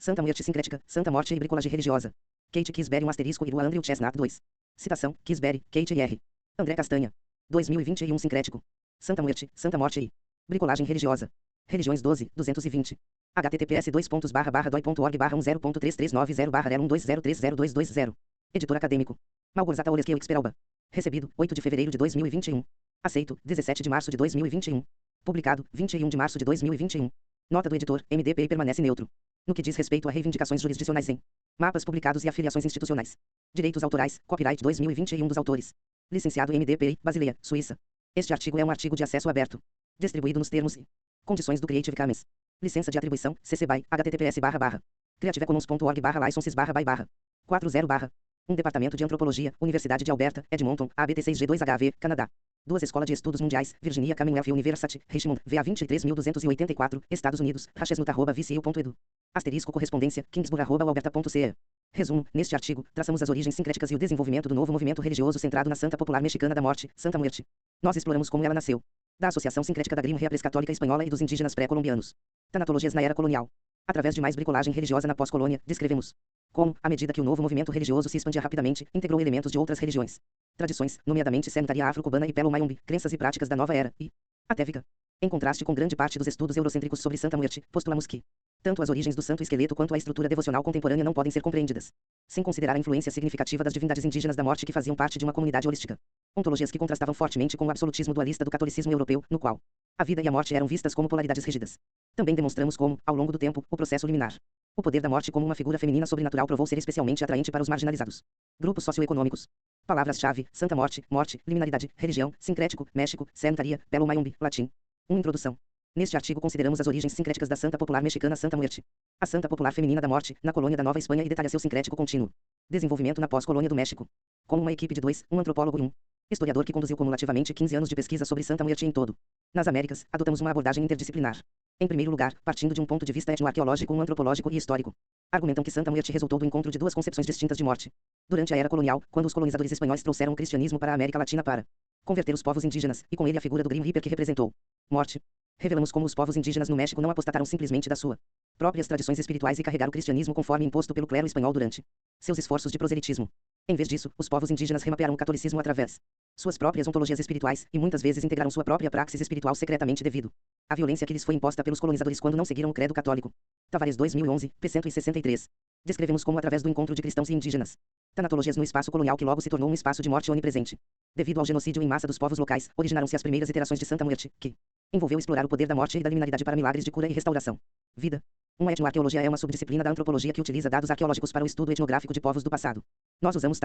Santa Muerte sincrética, Santa Morte e bricolagem religiosa. Kate Kisberry ** Irua Andrew Chestnut 2. Citação, Kisberry, Kate e R. André Castanha. 2021 sincrético. Santa Muerte, Santa Morte e bricolagem religiosa. Religiões 12, 220. https://doi.org/1.0.3390/rel12030220220. Editor acadêmico. Malgorzata Olesquieu Xperalba. Recebido, 8 de fevereiro de 2021. Aceito, 17 de março de 2021. Publicado, 21 de março de 2021. Nota do editor, MDPI permanece neutro. No que diz respeito a reivindicações jurisdicionais em mapas publicados e afiliações institucionais. Direitos autorais, copyright 2021 dos autores. Licenciado MDPI, Basileia, Suíça. Este artigo é um artigo de acesso aberto. Distribuído nos termos e condições do Creative Commons. Licença de atribuição, CC BY, https://creativecommons.org/licenses/by/. 40 Departamento de Antropologia, Universidade de Alberta, Edmonton, ABT6G2HV, Canadá. 2 Escola de Estudos Mundiais, Virginia Commonwealth University, Richmond, VA 23284, Estados Unidos, rachesnut@vcu.edu. Asterisco correspondência, kingsburg@alberta.ce. Resumo, neste artigo, traçamos as origens sincréticas e o desenvolvimento do novo movimento religioso centrado na Santa Popular Mexicana da Morte, Santa Muerte. Nós exploramos como ela nasceu. Da Associação Sincrética da Grima Reapres Católica Espanhola e dos indígenas pré-colombianos. Tanatologias na era colonial. Através de mais bricolagem religiosa na pós-colônia, descrevemos como, à medida que o novo movimento religioso se expandia rapidamente, integrou elementos de outras religiões. Tradições, nomeadamente sanitaria afro-cubana e pelo-mayombe, crenças e práticas da nova era, e atévica. Em contraste com grande parte dos estudos eurocêntricos sobre Santa Muerte, postulamos que tanto as origens do santo esqueleto quanto a estrutura devocional contemporânea não podem ser compreendidas sem considerar a influência significativa das divindades indígenas da morte que faziam parte de uma comunidade holística. Ontologias que contrastavam fortemente com o absolutismo dualista do catolicismo europeu, no qual a vida e a morte eram vistas como polaridades rígidas. Também demonstramos como, ao longo do tempo, o processo liminar, o poder da morte como uma figura feminina sobrenatural provou ser especialmente atraente para os marginalizados. Grupos socioeconômicos. Palavras-chave: Santa Morte, morte, liminaridade, religião, sincrético, México, sanitaria, pelo-mayombe, latim. Introdução. Neste artigo consideramos as origens sincréticas da Santa Popular Mexicana Santa Muerte. A Santa Popular Feminina da Morte, na colônia da Nova Espanha e detalha seu sincrético contínuo. Desenvolvimento na pós-colônia do México. Como uma equipe de 2, um antropólogo e um historiador que conduziu cumulativamente 15 anos de pesquisa sobre Santa Muerte em todo. Nas Américas, adotamos uma abordagem interdisciplinar. Em primeiro lugar, partindo de um ponto de vista etnoarqueológico, antropológico e histórico. Argumentam que Santa Muerte resultou do encontro de duas concepções distintas de morte. Durante a era colonial, quando os colonizadores espanhóis trouxeram o cristianismo para a América Latina para converter os povos indígenas, e com ele a figura do Grim Reaper que representou morte. Revelamos como os povos indígenas no México não apostataram simplesmente da sua próprias tradições espirituais e carregaram o cristianismo conforme imposto pelo clero espanhol durante seus esforços de proselitismo. Em vez disso, os povos indígenas remapearam o catolicismo através suas próprias ontologias espirituais, e muitas vezes integraram sua própria praxis espiritual secretamente devido à violência que lhes foi imposta pelos colonizadores quando não seguiram o credo católico. Tavares 2011, p. 163. Descrevemos como através do encontro de cristãos e indígenas. Tanatologias no espaço colonial que logo se tornou um espaço de morte onipresente. Devido ao genocídio em massa dos povos locais, originaram-se as primeiras iterações de Santa Muerte, que envolveu explorar o poder da morte e da liminaridade para milagres de cura e restauração. Vida. Uma etnoarqueologia é uma subdisciplina da antropologia que utiliza dados arqueológicos para o estudo etnográfico de povos do passado. Nós usamos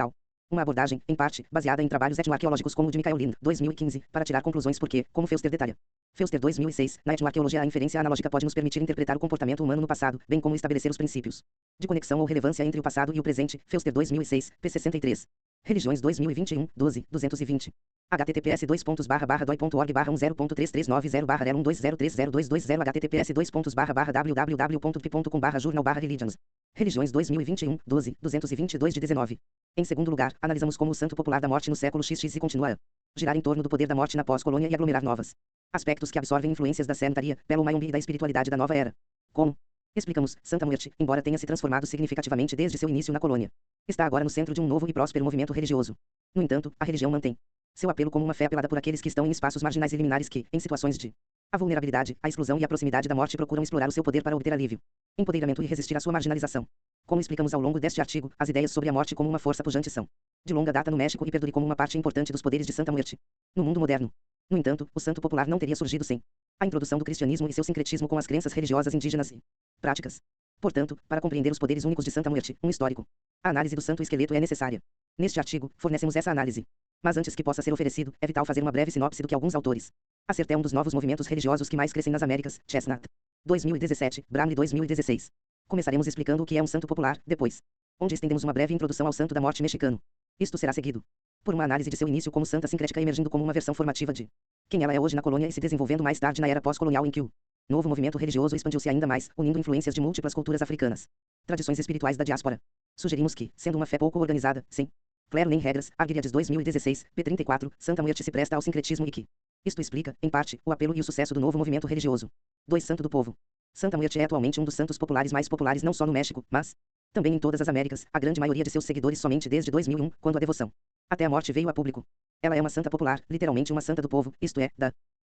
uma abordagem, em parte, baseada em trabalhos etnoarqueológicos como o de Michael Lind, 2015, para tirar conclusões porque, como Feuster detalha. Feuster 2006, na etnoarqueologia a inferência analógica pode nos permitir interpretar o comportamento humano no passado, bem como estabelecer os princípios de conexão ou relevância entre o passado e o presente. Feuster 2006, p. 63. Religiões 2021, 12, 220. https://doi.org/10.3390/rel120302220 https://www.pi.com/journal/religions. Religiões 2021, 12, 222 de 19. Em segundo lugar, analisamos como o Santo Popular da Morte no século XX e continua a girar em torno do poder da morte na pós-colônia e aglomerar novas aspectos que absorvem influências da sanitaria, pelo-mayombe e da espiritualidade da nova era. Como explicamos, Santa Muerte, embora tenha se transformado significativamente desde seu início na colônia, está agora no centro de um novo e próspero movimento religioso. No entanto, a religião mantém seu apelo como uma fé apelada por aqueles que estão em espaços marginais e liminares que, em situações de a vulnerabilidade, a exclusão e a proximidade da morte procuram explorar o seu poder para obter alívio, empoderamento e resistir à sua marginalização. Como explicamos ao longo deste artigo, as ideias sobre a morte como uma força pujante são de longa data no México e perdure como uma parte importante dos poderes de Santa Muerte no mundo moderno. No entanto, o Santo Popular não teria surgido sem a introdução do cristianismo e seu sincretismo com as crenças religiosas indígenas e práticas. Portanto, para compreender os poderes únicos de Santa Muerte, um histórico, a análise do santo esqueleto é necessária. Neste artigo, fornecemos essa análise. Mas antes que possa ser oferecido, é vital fazer uma breve sinopse do que alguns autores. A CERT é um dos novos movimentos religiosos que mais crescem nas Américas, Chestnut. 2017, Bramley 2016. Começaremos explicando o que é um santo popular, depois, onde estendemos uma breve introdução ao santo da morte mexicano. Isto será seguido por uma análise de seu início como santa sincrética emergindo como uma versão formativa de quem ela é hoje na colônia e se desenvolvendo mais tarde na era pós-colonial em que o novo movimento religioso expandiu-se ainda mais, unindo influências de múltiplas culturas africanas, tradições espirituais da diáspora. Sugerimos que, sendo uma fé pouco organizada, sem clero nem regras, Arguilhades 2016, p. 34, Santa Muerte se presta ao sincretismo e que isto explica, em parte, o apelo e o sucesso do novo movimento religioso. 2 Santo do povo. Santa Muerte é atualmente um dos santos populares mais populares não só no México, mas também em todas as Américas, a grande maioria de seus seguidores somente desde 2001, quando a devoção até a morte veio a público. Ela é uma santa popular, literalmente uma santa do povo, isto é,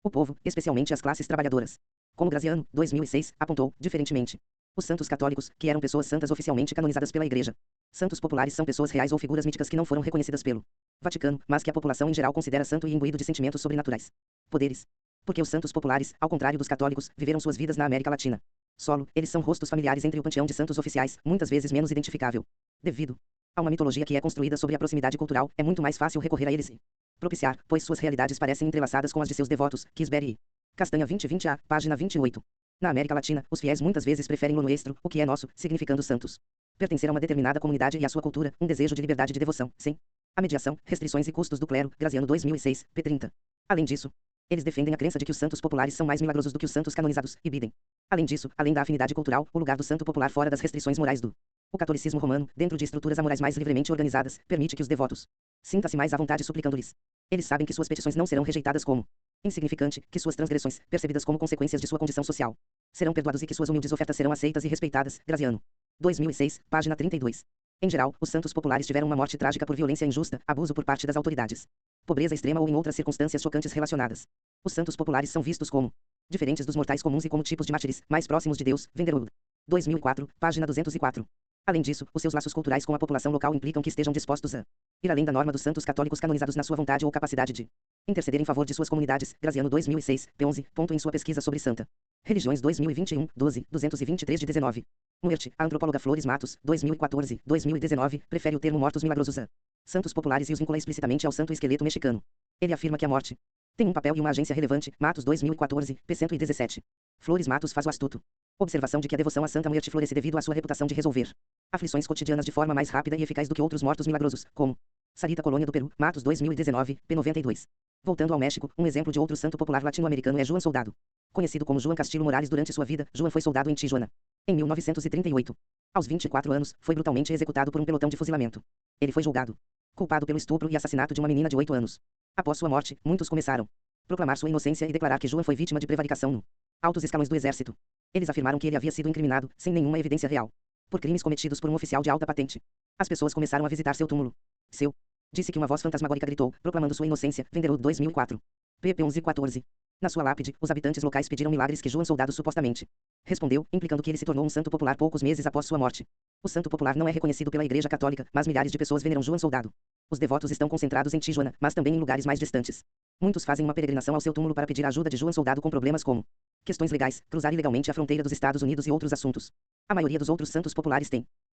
o povo, especialmente as classes trabalhadoras. Como Graziano, 2006, apontou, diferentemente, os santos católicos, que eram pessoas santas oficialmente canonizadas pela Igreja. Santos populares são pessoas reais ou figuras míticas que não foram reconhecidas pelo Vaticano, mas que a população em geral considera santo e imbuído de sentimentos sobrenaturais. Poderes. Porque os santos populares, ao contrário dos católicos, viveram suas vidas na América Latina. Solo, eles são rostos familiares entre o panteão de santos oficiais, muitas vezes menos identificável. Devido a uma mitologia que é construída sobre a proximidade cultural, é muito mais fácil recorrer a eles e propiciar, pois suas realidades parecem entrelaçadas com as de seus devotos. Kisberry e Castanha 2020a, página 28. Na América Latina, os fiéis muitas vezes preferem lo nuestro, o que é nosso, significando santos. Pertencer a uma determinada comunidade e a sua cultura, um desejo de liberdade de devoção, sem a mediação, restrições e custos do clero, Graziano 2006, p. 30. Além disso, eles defendem a crença de que os santos populares são mais milagrosos do que os santos canonizados, e bidem. Além disso, além da afinidade cultural, o lugar do santo popular fora das restrições morais do o catolicismo romano, dentro de estruturas amorais mais livremente organizadas, permite que os devotos sinta-se mais à vontade suplicando-lhes. Eles sabem que suas petições não serão rejeitadas como insignificante, que suas transgressões, percebidas como consequências de sua condição social, serão perdoados e que suas humildes ofertas serão aceitas e respeitadas. Graziano 2006, página 32. Em geral, os santos populares tiveram uma morte trágica por violência injusta, abuso por parte das autoridades, pobreza extrema ou em outras circunstâncias chocantes relacionadas. Os santos populares são vistos como diferentes dos mortais comuns e como tipos de mártires, mais próximos de Deus. Venderud 2004, página 204. Além disso, os seus laços culturais com a população local implicam que estejam dispostos a ir além da norma dos santos católicos canonizados na sua vontade ou capacidade de interceder em favor de suas comunidades. Graziano 2006, p11, ponto em sua pesquisa sobre Santa Religiões 2021, 12, 223 de 19. Muerte, a antropóloga Flores Matos, 2014, 2019, prefere o termo mortos milagrosos a santos populares e os vincula explicitamente ao santo esqueleto mexicano. Ele afirma que a morte tem um papel e uma agência relevante. Matos 2014, p. 117. Flores Matos faz o astuto observação de que a devoção à Santa Muerte floresce devido à sua reputação de resolver aflições cotidianas de forma mais rápida e eficaz do que outros mortos milagrosos, como Sarita Colônia do Peru, Matos 2019, p. 92. Voltando ao México, um exemplo de outro santo popular latino-americano é Juan Soldado. Conhecido como Juan Castillo Morales durante sua vida, Juan foi soldado em Tijuana em 1938. Aos 24 anos, foi brutalmente executado por um pelotão de fuzilamento. Ele foi julgado culpado pelo estupro e assassinato de uma menina de 8 anos. Após sua morte, muitos começaram a proclamar sua inocência e declarar que Juan foi vítima de prevaricação no altos escalões do exército. Eles afirmaram que ele havia sido incriminado, sem nenhuma evidência real, por crimes cometidos por um oficial de alta patente. As pessoas começaram a visitar seu túmulo. Disse que uma voz fantasmagórica gritou, proclamando sua inocência. Venderud 2004. pp 11 e 14. Na sua lápide, os habitantes locais pediram milagres que Juan Soldado supostamente respondeu, implicando que ele se tornou um santo popular poucos meses após sua morte. O santo popular não é reconhecido pela Igreja Católica, mas milhares de pessoas veneram Juan Soldado. Os devotos estão concentrados em Tijuana, mas também em lugares mais distantes. Muitos fazem uma peregrinação ao seu túmulo para pedir a ajuda de Juan Soldado com problemas como questões legais, cruzar ilegalmente a fronteira dos Estados Unidos e outros assuntos. A maioria dos outros santos populares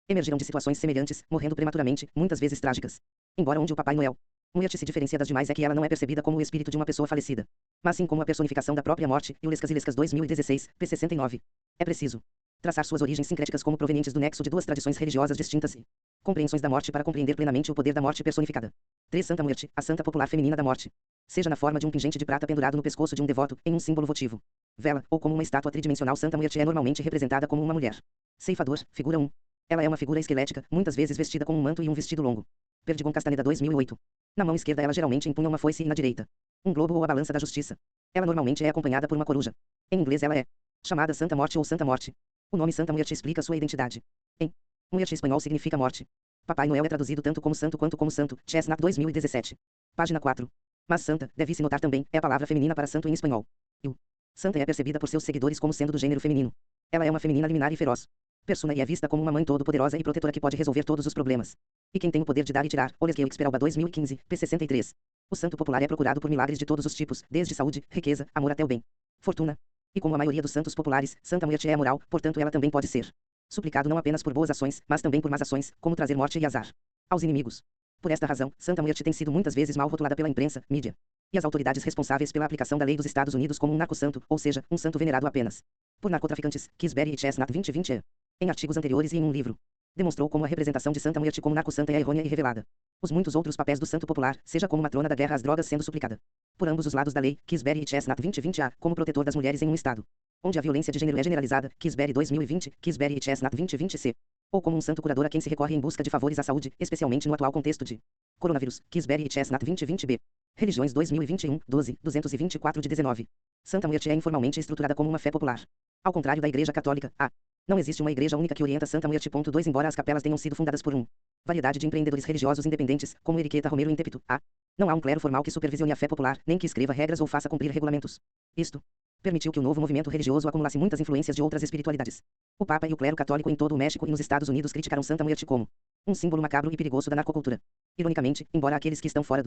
emergiram de situações semelhantes, morrendo prematuramente, muitas vezes trágicas. Embora onde o Papai Noel Muerte se diferencia das demais é que ela não é percebida como o espírito de uma pessoa falecida, mas sim como a personificação da própria morte. Iulescas e Lescas 2016, p. 69. É preciso traçar suas origens sincréticas como provenientes do nexo de duas tradições religiosas distintas e compreensões da morte para compreender plenamente o poder da morte personificada. 3. Santa Muerte, a santa popular feminina da morte. Seja na forma de um pingente de prata pendurado no pescoço de um devoto, em um símbolo votivo, vela, ou como uma estátua tridimensional, Santa Muerte é normalmente representada como uma mulher. Ceifador, figura 1. Ela é uma figura esquelética, muitas vezes vestida com um manto e um vestido longo. Perdigon Castaneda 2008. Na mão esquerda ela geralmente empunha uma foice e na direita um globo ou a balança da justiça. Ela normalmente é acompanhada por uma coruja. Em inglês ela é chamada Santa Morte ou Santa Morte. O nome Santa Muerte explica sua identidade. Em Muerte espanhol significa morte. Papai Noel é traduzido tanto como santo quanto como santo. Chestnut 2017. Página 4. Mas santa, deve-se notar também, é a palavra feminina para santo em espanhol. E o santa é percebida por seus seguidores como sendo do gênero feminino. Ela é uma feminina liminar e feroz. Persona e é vista como uma mãe todo-poderosa e protetora que pode resolver todos os problemas. E quem tem o poder de dar e tirar. Olesqueu Experalba 2015, p. 63. O santo popular é procurado por milagres de todos os tipos, desde saúde, riqueza, amor até o bem, fortuna. E como a maioria dos santos populares, Santa Muerte é moral, portanto ela também pode ser suplicado não apenas por boas ações, mas também por más ações, como trazer morte e azar aos inimigos. Por esta razão, Santa Muerte tem sido muitas vezes mal rotulada pela imprensa, mídia e as autoridades responsáveis pela aplicação da lei dos Estados Unidos como um narco-santo, ou seja, um santo venerado apenas por narcotraficantes. Kisberry e Chestnut 2020. Em artigos anteriores e em um livro, demonstrou como a representação de Santa Muerte como narco-santa é errônea e revelada. Os muitos outros papéis do santo popular, seja como matrona da guerra às drogas sendo suplicada por ambos os lados da lei, Kisberry e Chestnut 2020a, como protetor das mulheres em um estado onde a violência de gênero é generalizada, Kisberry 2020, Kisberry e Chestnut 2020c, ou como um santo curador a quem se recorre em busca de favores à saúde, especialmente no atual contexto de coronavírus, Kisberry e Chestnut 2020b. Religiões 2021, 12, 224 de 19. Santa Muerte é informalmente estruturada como uma fé popular. Ao contrário da Igreja Católica, não existe uma igreja única que orienta Santa Muerte. 2. Embora as capelas tenham sido fundadas por variedade de empreendedores religiosos independentes, como Enriqueta Romero Intepito, não há um clero formal que supervisione a fé popular, nem que escreva regras ou faça cumprir regulamentos. Isto permitiu que o novo movimento religioso acumulasse muitas influências de outras espiritualidades. O Papa e o clero católico em todo o México e nos Estados Unidos criticaram Santa Muerte como um símbolo macabro e perigoso da narcocultura. Ironicamente, embora aqueles que estão fora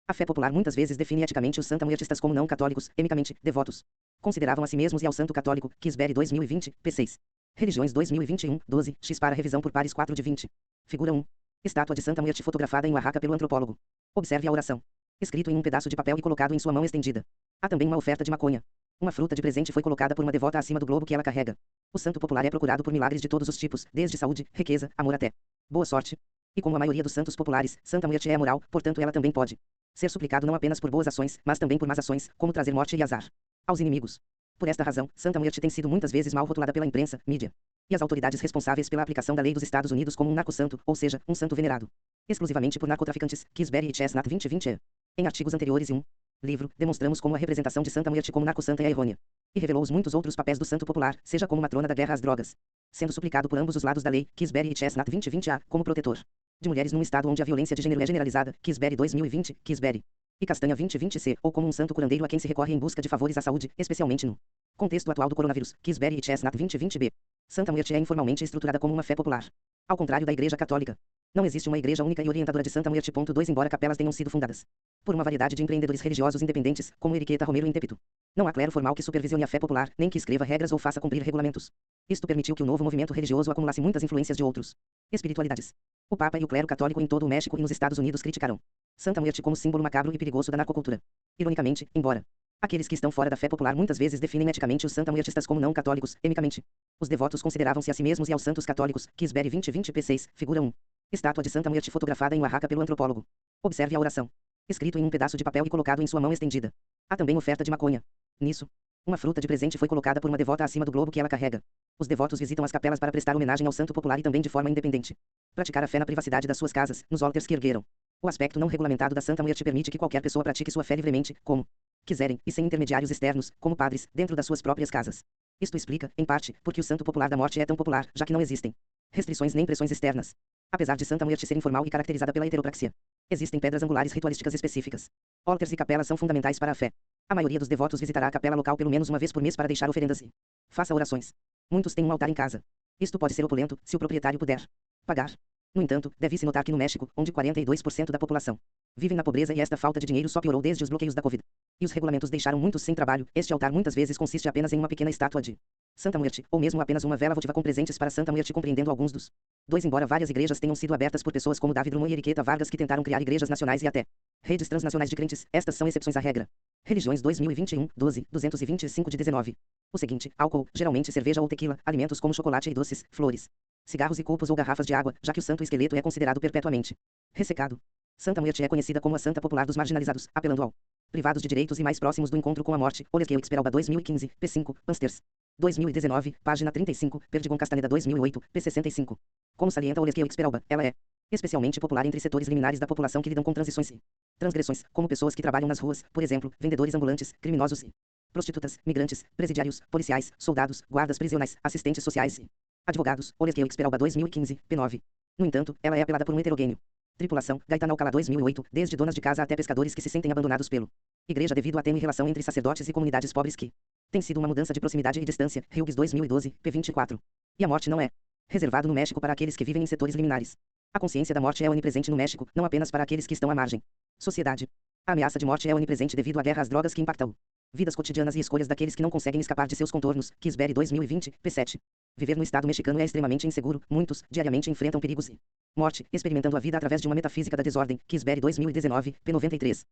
a fé popular muitas vezes define eticamente os santamuertistas como não católicos, emicamente, devotos. Consideravam a si mesmos e ao santo católico, Kisberi 2020, p6. Religiões 2021, 12, x para revisão por pares 4 de 20. Figura 1. Estátua de Santa Muerte fotografada em Oaxaca pelo antropólogo. Observe a oração. Escrito em um pedaço de papel e colocado em sua mão estendida. Há também uma oferta de maconha. Uma fruta de presente foi colocada por uma devota acima do globo que ela carrega. O santo popular é procurado por milagres de todos os tipos, desde saúde, riqueza, amor até boa sorte. E como a maioria dos santos populares, Santa Muerte é moral, portanto ela também pode ser suplicado não apenas por boas ações, mas também por más ações, como trazer morte e azar aos inimigos. Por esta razão, Santa Muerte tem sido muitas vezes mal rotulada pela imprensa, mídia e as autoridades responsáveis pela aplicação da lei dos Estados Unidos como um narcosanto, ou seja, um santo venerado exclusivamente por narcotraficantes. Kisberi e Chestnut 2020. Em artigos anteriores e livro, demonstramos como a representação de Santa Muerte como narcosanta é errônea. E revelou os muitos outros papéis do santo popular, seja como matrona da guerra às drogas, sendo suplicado por ambos os lados da lei, Kisberi e Chestnut 2020 como protetor de mulheres num estado onde a violência de gênero é generalizada, Kisberi 2020, Kisberi. E Castanha 2020C, ou como um santo curandeiro a quem se recorre em busca de favores à saúde, especialmente no contexto atual do coronavírus, Kisberi e Chestnut 2020B. Santa Muerte é informalmente estruturada como uma fé popular. Ao contrário da Igreja Católica, não existe uma igreja única e orientadora de Santa Muerte. 2. Embora capelas tenham sido fundadas por uma variedade de empreendedores religiosos independentes, como Enriqueta Romero Intepito, não há clero formal que supervisione a fé popular, nem que escreva regras ou faça cumprir regulamentos. Isto permitiu que o novo movimento religioso acumulasse muitas influências de outros espiritualidades. O Papa e o clero católico em todo o México e nos Estados Unidos criticaram Santa Muerte como símbolo macabro e perigoso da narcocultura. Ironicamente, embora aqueles que estão fora da fé popular muitas vezes definem eticamente os santamuertistas como não católicos, emicamente, os devotos consideravam-se a si mesmos e aos santos católicos. Kisberi 2020 p6, figura 1. Estátua de Santa Muerte fotografada em Oaxaca pelo antropólogo. Observe a oração. Escrito em um pedaço de papel e colocado em sua mão estendida. Há também oferta de maconha. Nisso, uma fruta de presente foi colocada por uma devota acima do globo que ela carrega. Os devotos visitam as capelas para prestar homenagem ao santo popular e também de forma independente praticar a fé na privacidade das suas casas, nos altars que ergueram. O aspecto não regulamentado da Santa Muerte permite que qualquer pessoa pratique sua fé livremente, como quiserem, e sem intermediários externos, como padres, dentro das suas próprias casas. Isto explica, em parte, porque o santo popular da morte é tão popular, já que não existem restrições nem pressões externas. Apesar de Santa Muerte ser informal e caracterizada pela heteropraxia, existem pedras angulares ritualísticas específicas. Altars e capelas são fundamentais para a fé. A maioria dos devotos visitará a capela local pelo menos uma vez por mês para deixar oferendas e faça orações. Muitos têm um altar em casa. Isto pode ser opulento, se o proprietário puder pagar. No entanto, deve-se notar que no México, onde 42% da população vivem na pobreza e esta falta de dinheiro só piorou desde os bloqueios da Covid, e os regulamentos deixaram muitos sem trabalho, este altar muitas vezes consiste apenas em uma pequena estátua de Santa Muerte, ou mesmo apenas uma vela votiva com presentes para Santa Muerte, compreendendo alguns dos 2. Embora várias igrejas tenham sido abertas por pessoas como David Drummond e Enriqueta Vargas que tentaram criar igrejas nacionais e até redes transnacionais de crentes, estas são exceções à regra. Religiões 2021, 12, 225 de 19. O seguinte: álcool, geralmente cerveja ou tequila, alimentos como chocolate e doces, flores, cigarros e copos ou garrafas de água, já que o santo esqueleto é considerado perpetuamente ressecado. Santa Muerte é conhecida como a santa popular dos marginalizados, apelando ao privados de direitos e mais próximos do encontro com a morte. Olesqueu Experalba 2015, p5, Pansters. 2019, página 35, Perdigon Castaneda 2008, p65. Como salienta Olesqueu Experalba, ela é especialmente popular entre setores liminares da população que lidam com transições e transgressões, como pessoas que trabalham nas ruas, por exemplo, vendedores ambulantes, criminosos e prostitutas, migrantes, presidiários, policiais, soldados, guardas prisionais, assistentes sociais e advogados. Olesqueu Experalba 2015, p9. No entanto, ela é apelada por um heterogêneo tripulação, Gaetano Alcalá 2008, desde donas de casa até pescadores que se sentem abandonados pelo igreja devido à tênue relação entre sacerdotes e comunidades pobres que tem sido uma mudança de proximidade e distância. Hughes 2012, p24. E a morte não é reservado no México para aqueles que vivem em setores liminares. A consciência da morte é onipresente no México, não apenas para aqueles que estão à margem. Sociedade. A ameaça de morte é onipresente devido à guerra às drogas que impacta vidas cotidianas e escolhas daqueles que não conseguem escapar de seus contornos. Kisberi 2020, p7. Viver no estado mexicano é extremamente inseguro, muitos, diariamente enfrentam perigos e morte, experimentando a vida através de uma metafísica da desordem. Kisberi 2019, p93.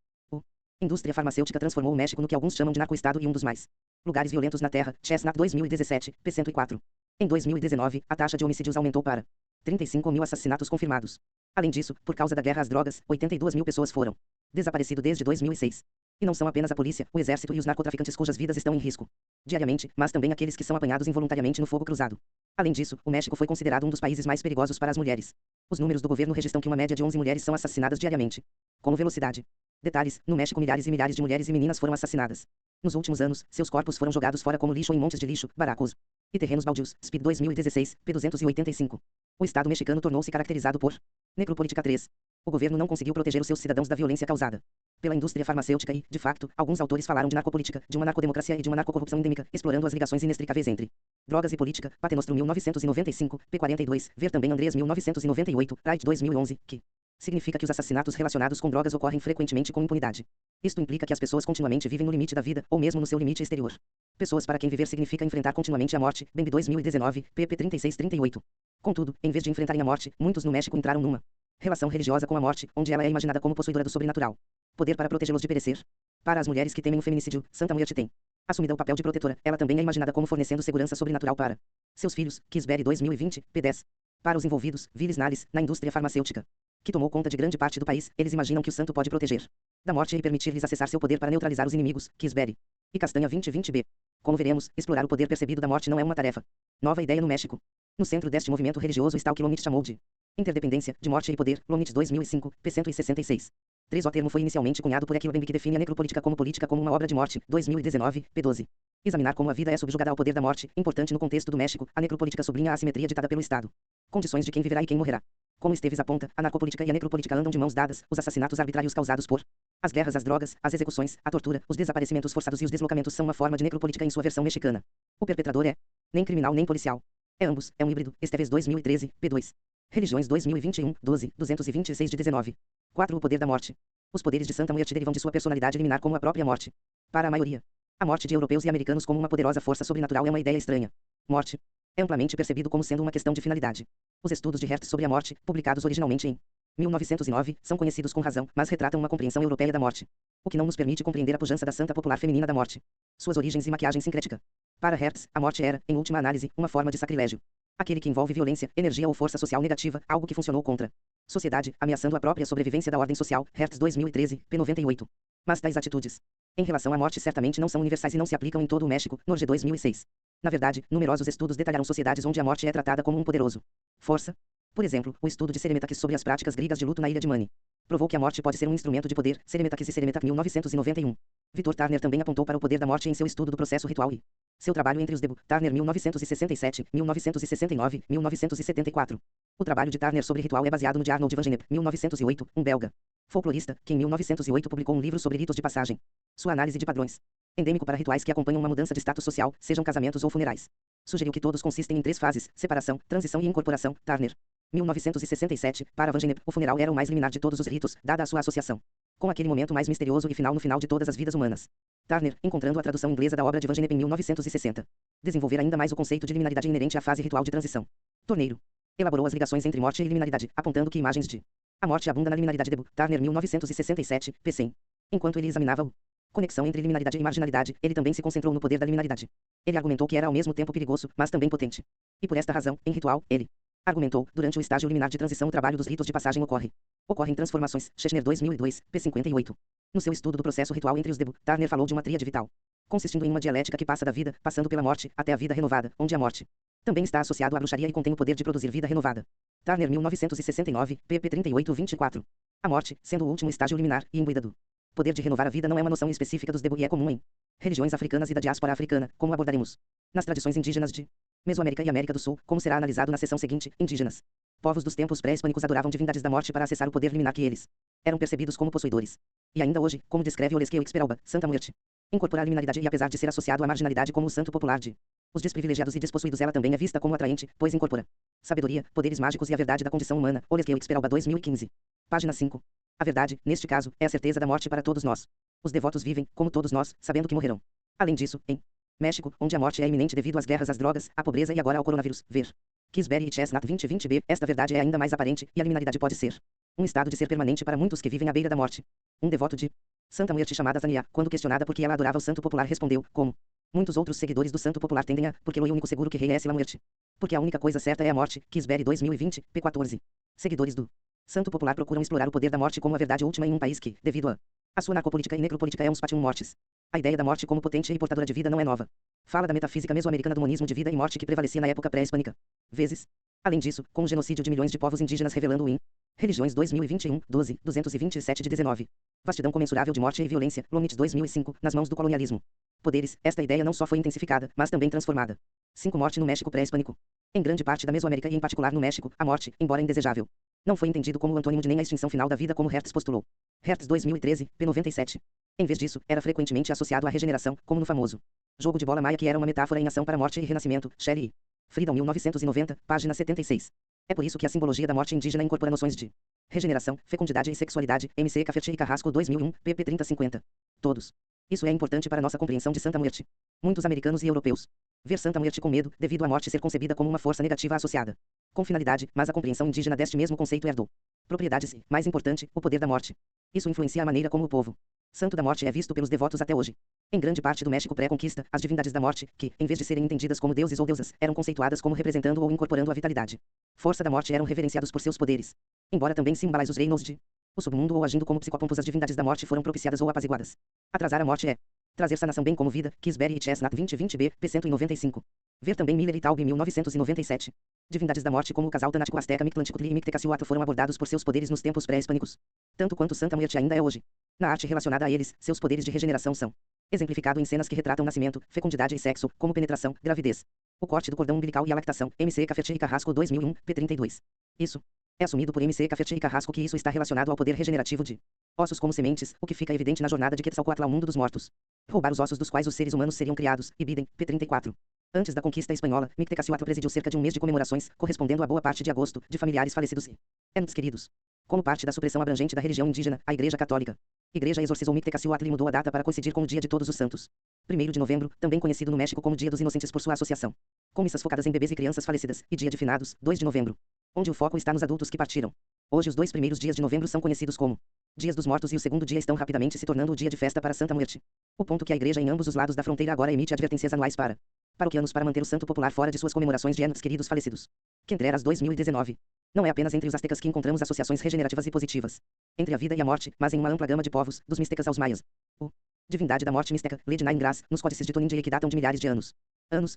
Indústria farmacêutica transformou o México no que alguns chamam de narcoestado e um dos mais lugares violentos na Terra. Chestnut 2017, p104. Em 2019, a taxa de homicídios aumentou para 35 mil assassinatos confirmados. Além disso, por causa da guerra às drogas, 82 mil pessoas foram desaparecidas desde 2006. E não são apenas a polícia, o exército e os narcotraficantes cujas vidas estão em risco diariamente, mas também aqueles que são apanhados involuntariamente no fogo cruzado. Além disso, o México foi considerado um dos países mais perigosos para as mulheres. Os números do governo registram que uma média de 11 mulheres são assassinadas diariamente. Como velocidade. Detalhes: no México milhares e milhares de mulheres e meninas foram assassinadas. Nos últimos anos, seus corpos foram jogados fora como lixo ou em montes de lixo, barracos e terrenos baldios. SPID 2016, p. 285. O Estado mexicano tornou-se caracterizado por necropolítica 3. O governo não conseguiu proteger os seus cidadãos da violência causada pela indústria farmacêutica e, de facto, alguns autores falaram de narcopolítica, de uma narcodemocracia e de uma narcocorrupção endêmica, explorando as ligações inextricáveis entre drogas e política. Paternoster 1995, p. 42. Ver também Andrés 1998, Wright 2011, que significa que os assassinatos relacionados com drogas ocorrem frequentemente com impunidade. Isto implica que as pessoas continuamente vivem no limite da vida, ou mesmo no seu limite exterior. Pessoas para quem viver significa enfrentar continuamente a morte. Bembe 2019, pp 36-38. Contudo, em vez de enfrentarem a morte, muitos no México entraram numa relação religiosa com a morte, onde ela é imaginada como possuidora do sobrenatural. Poder para protegê-los de perecer. Para as mulheres que temem o feminicídio, Santa Muerte tem assumida o papel de protetora. Ela também é imaginada como fornecendo segurança sobrenatural para seus filhos. Kisberry 2020, p. 10. Para os envolvidos, Vilis Nales, na indústria farmacêutica, que tomou conta de grande parte do país, eles imaginam que o santo pode proteger da morte e permitir-lhes acessar seu poder para neutralizar os inimigos. Kisberry e Castanha 2020b. Como veremos, explorar o poder percebido da morte não é uma tarefa nova ideia no México. No centro deste movimento religioso está o que Lomit chamou de interdependência, de morte e poder. Lomit 2005, p. 166. 3. O termo foi inicialmente cunhado por Aquilo Bembe, que define a necropolítica como uma obra de morte. 2019, p. 12. Examinar como a vida é subjugada ao poder da morte. Importante no contexto do México, a necropolítica sublinha a assimetria ditada pelo Estado. Condições de quem viverá e quem morrerá. Como Esteves aponta, a narcopolítica e a necropolítica andam de mãos dadas. Os assassinatos arbitrários causados por as guerras, as drogas, as execuções, a tortura, os desaparecimentos forçados e os deslocamentos são uma forma de necropolítica em sua versão mexicana. O perpetrador é nem criminal nem policial. É ambos, é um híbrido. Esteves 2013, p. 2. Religiões 2021, 12, 226 de 19. 4. O poder da morte. Os poderes de Santa Muerte derivam de sua personalidade liminar como a própria morte. Para a maioria, a morte de europeus e americanos como uma poderosa força sobrenatural é uma ideia estranha. Morte é amplamente percebido como sendo uma questão de finalidade. Os estudos de Hertz sobre a morte, publicados originalmente em 1909, são conhecidos com razão, mas retratam uma compreensão europeia da morte, o que não nos permite compreender a pujança da santa popular feminina da morte, suas origens e maquiagem sincrética. Para Hertz, a morte era, em última análise, uma forma de sacrilégio. Aquele que envolve violência, energia ou força social negativa, algo que funcionou contra sociedade, ameaçando a própria sobrevivência da ordem social. Hertz 2013, p. 98. Mas tais atitudes, em relação à morte, certamente não são universais e não se aplicam em todo o México. Norge 2006. Na verdade, numerosos estudos detalharam sociedades onde a morte é tratada como um poderoso força. Por exemplo, o estudo de Seremetakis sobre as práticas gregas de luto na ilha de Mani provou que a morte pode ser um instrumento de poder. Seremetakis e Seremetak 1991. Victor Turner também apontou para o poder da morte em seu estudo do processo ritual e seu trabalho entre os Debu. Turner 1967, 1969, 1974. O trabalho de Turner sobre ritual é baseado no de Arnold van Gennep, 1908, um belga folclorista, que em 1908 publicou um livro sobre ritos de passagem. Sua análise de padrões endêmico para rituais que acompanham uma mudança de status social, sejam casamentos ou funerais, sugeriu que todos consistem em 3 fases: separação, transição e incorporação. Turner 1967. Para van Gennep, o funeral era o mais liminar de todos os ritos, dada a sua associação com aquele momento mais misterioso e final no final de todas as vidas humanas. Turner, encontrando a tradução inglesa da obra de van Gennep em 1960, desenvolver ainda mais o conceito de liminaridade inerente à fase ritual de transição. Torneiro elaborou as ligações entre morte e liminaridade, apontando que imagens de a morte abunda na liminaridade de Turner 1967, p. 100. Enquanto ele examinava o conexão entre liminaridade e marginalidade, ele também se concentrou no poder da liminaridade. Ele argumentou que era ao mesmo tempo perigoso, mas também potente. E por esta razão, em ritual, ele argumentou, durante o estágio liminar de transição, o trabalho dos ritos de passagem ocorrem transformações. Schechner 2002, p. 58. No seu estudo do processo ritual entre os Debu, Turner falou de uma tríade vital, consistindo em uma dialética que passa da vida, passando pela morte, até a vida renovada, onde a morte também está associado à bruxaria e contém o poder de produzir vida renovada. Turner 1969, pp 38-24. A morte, sendo o último estágio liminar, e imbuída do poder de renovar a vida, não é uma noção específica dos Debu e é comum em religiões africanas e da diáspora africana, como abordaremos nas tradições indígenas de Mesoamérica e América do Sul, como será analisado na seção seguinte. Indígenas povos dos tempos pré-hispânicos adoravam divindades da morte para acessar o poder liminar que eles eram percebidos como possuidores. E ainda hoje, como descreve Olesqueu Xperalba, Santa Muerte incorporar a liminaridade e, apesar de ser associado à marginalidade como o santo popular de os desprivilegiados e despossuídos, ela também é vista como atraente, pois incorpora sabedoria, poderes mágicos e a verdade da condição humana. Olesqueu Xperalba 2015. Página 5. A verdade, neste caso, é a certeza da morte para todos nós. Os devotos vivem, como todos nós, sabendo que morrerão. Além disso, em México, onde a morte é iminente devido às guerras, às drogas, à pobreza e agora ao coronavírus, ver Kisberry e Chestnut 2020b, esta verdade é ainda mais aparente, e a liminaridade pode ser um estado de ser permanente para muitos que vivem à beira da morte. Um devoto de Santa Muerte chamada Zania, quando questionada por que ela adorava o santo popular, respondeu, como muitos outros seguidores do santo popular tendem a, porque o único seguro que rei é la muerte. Porque a única coisa certa é a morte. Kisberry 2020, p. 14. Seguidores do santo popular procuram explorar o poder da morte como a verdade última em um país que, devido a sua narcopolítica e necropolítica, é um spatium mortis. A ideia da morte como potente e portadora de vida não é nova. Fala da metafísica mesoamericana do monismo de vida e morte que prevalecia na época pré-hispânica. Vezes. Além disso, com o genocídio de milhões de povos indígenas, revelando o in Religiões 2021, 12, 227 de 19. Vastidão comensurável de morte e violência, Lomnitz 2005, nas mãos do colonialismo. Poderes, esta ideia não só foi intensificada, mas também transformada. 5. Morte no México pré-hispânico. Em grande parte da Mesoamérica e em particular no México, a morte, embora indesejável, não foi entendido como o antônimo de nem a extinção final da vida como Hertz postulou. Hertz 2013, p. 97. Em vez disso, era frequentemente associado à regeneração, como no famoso jogo de bola maia que era uma metáfora em ação para morte e renascimento, Shelley e Friedan 1990, página 76. É por isso que a simbologia da morte indígena incorpora noções de regeneração, fecundidade e sexualidade, M.C. Cafferty e Carrasco 2001, pp 3050. Todos. Isso é importante para nossa compreensão de Santa Muerte. Muitos americanos e europeus ver Santa Muerte com medo, devido à morte ser concebida como uma força negativa associada com finalidade, mas a compreensão indígena deste mesmo conceito herdou propriedades e, mais importante, o poder da morte. Isso influencia a maneira como o povo santo da morte é visto pelos devotos até hoje. Em grande parte do México pré-conquista, as divindades da morte, que, em vez de serem entendidas como deuses ou deusas, eram conceituadas como representando ou incorporando a vitalidade, força da morte, eram reverenciados por seus poderes. Embora também simbolizem os reinos de o submundo ou agindo como psicopompos, as divindades da morte foram propiciadas ou apaziguadas. Atrasar a morte é trazer sanação bem como vida, Kisberry e Chestnut 2020b, p. 195. Ver também Miller e Taube 1997. Divindades da morte como o casal Tanático Azteca Mictlantecutli e Mictecacihuatl foram abordados por seus poderes nos tempos pré-hispânicos, tanto quanto Santa Muerte ainda é hoje. Na arte relacionada a eles, seus poderes de regeneração são exemplificado em cenas que retratam nascimento, fecundidade e sexo, como penetração, gravidez, o corte do cordão umbilical e a lactação, M.C. Cafferty e Carrasco 2001, p. 32. Isso é assumido por M.C. Cafferty e Carrasco que isso está relacionado ao poder regenerativo de ossos como sementes, o que fica evidente na jornada de Quetzalcoatl ao mundo dos mortos. Roubar os ossos dos quais os seres humanos seriam criados, e Biden, p. 34. Antes da conquista espanhola, Mictecacihuatl presidiu cerca de um mês de comemorações, correspondendo a boa parte de agosto, de familiares falecidos e entes queridos. Como parte da supressão abrangente da religião indígena, a Igreja Católica Igreja exorcizou Mictecacihuatl e mudou a data para coincidir com o Dia de Todos os Santos. 1º de novembro, também conhecido no México como Dia dos Inocentes por sua associação com missas focadas em bebês e crianças falecidas, e Dia de Finados, 2 de novembro, onde o foco está nos adultos que partiram. Hoje os 2 primeiros dias de novembro são conhecidos como Dias dos Mortos e o segundo dia estão rapidamente se tornando o dia de festa para Santa Muerte. O ponto que a igreja em ambos os lados da fronteira agora emite advertências anuais para paroquianos para manter o santo popular fora de suas comemorações de entes queridos falecidos. Quintreras 2019. Não é apenas entre os aztecas que encontramos associações regenerativas e positivas entre a vida e a morte, mas em uma ampla gama de povos, dos mistecas aos maias. O divindade da morte mixteca, Lady Nine Grass, nos códices de Tonindia que datam de milhares de anos.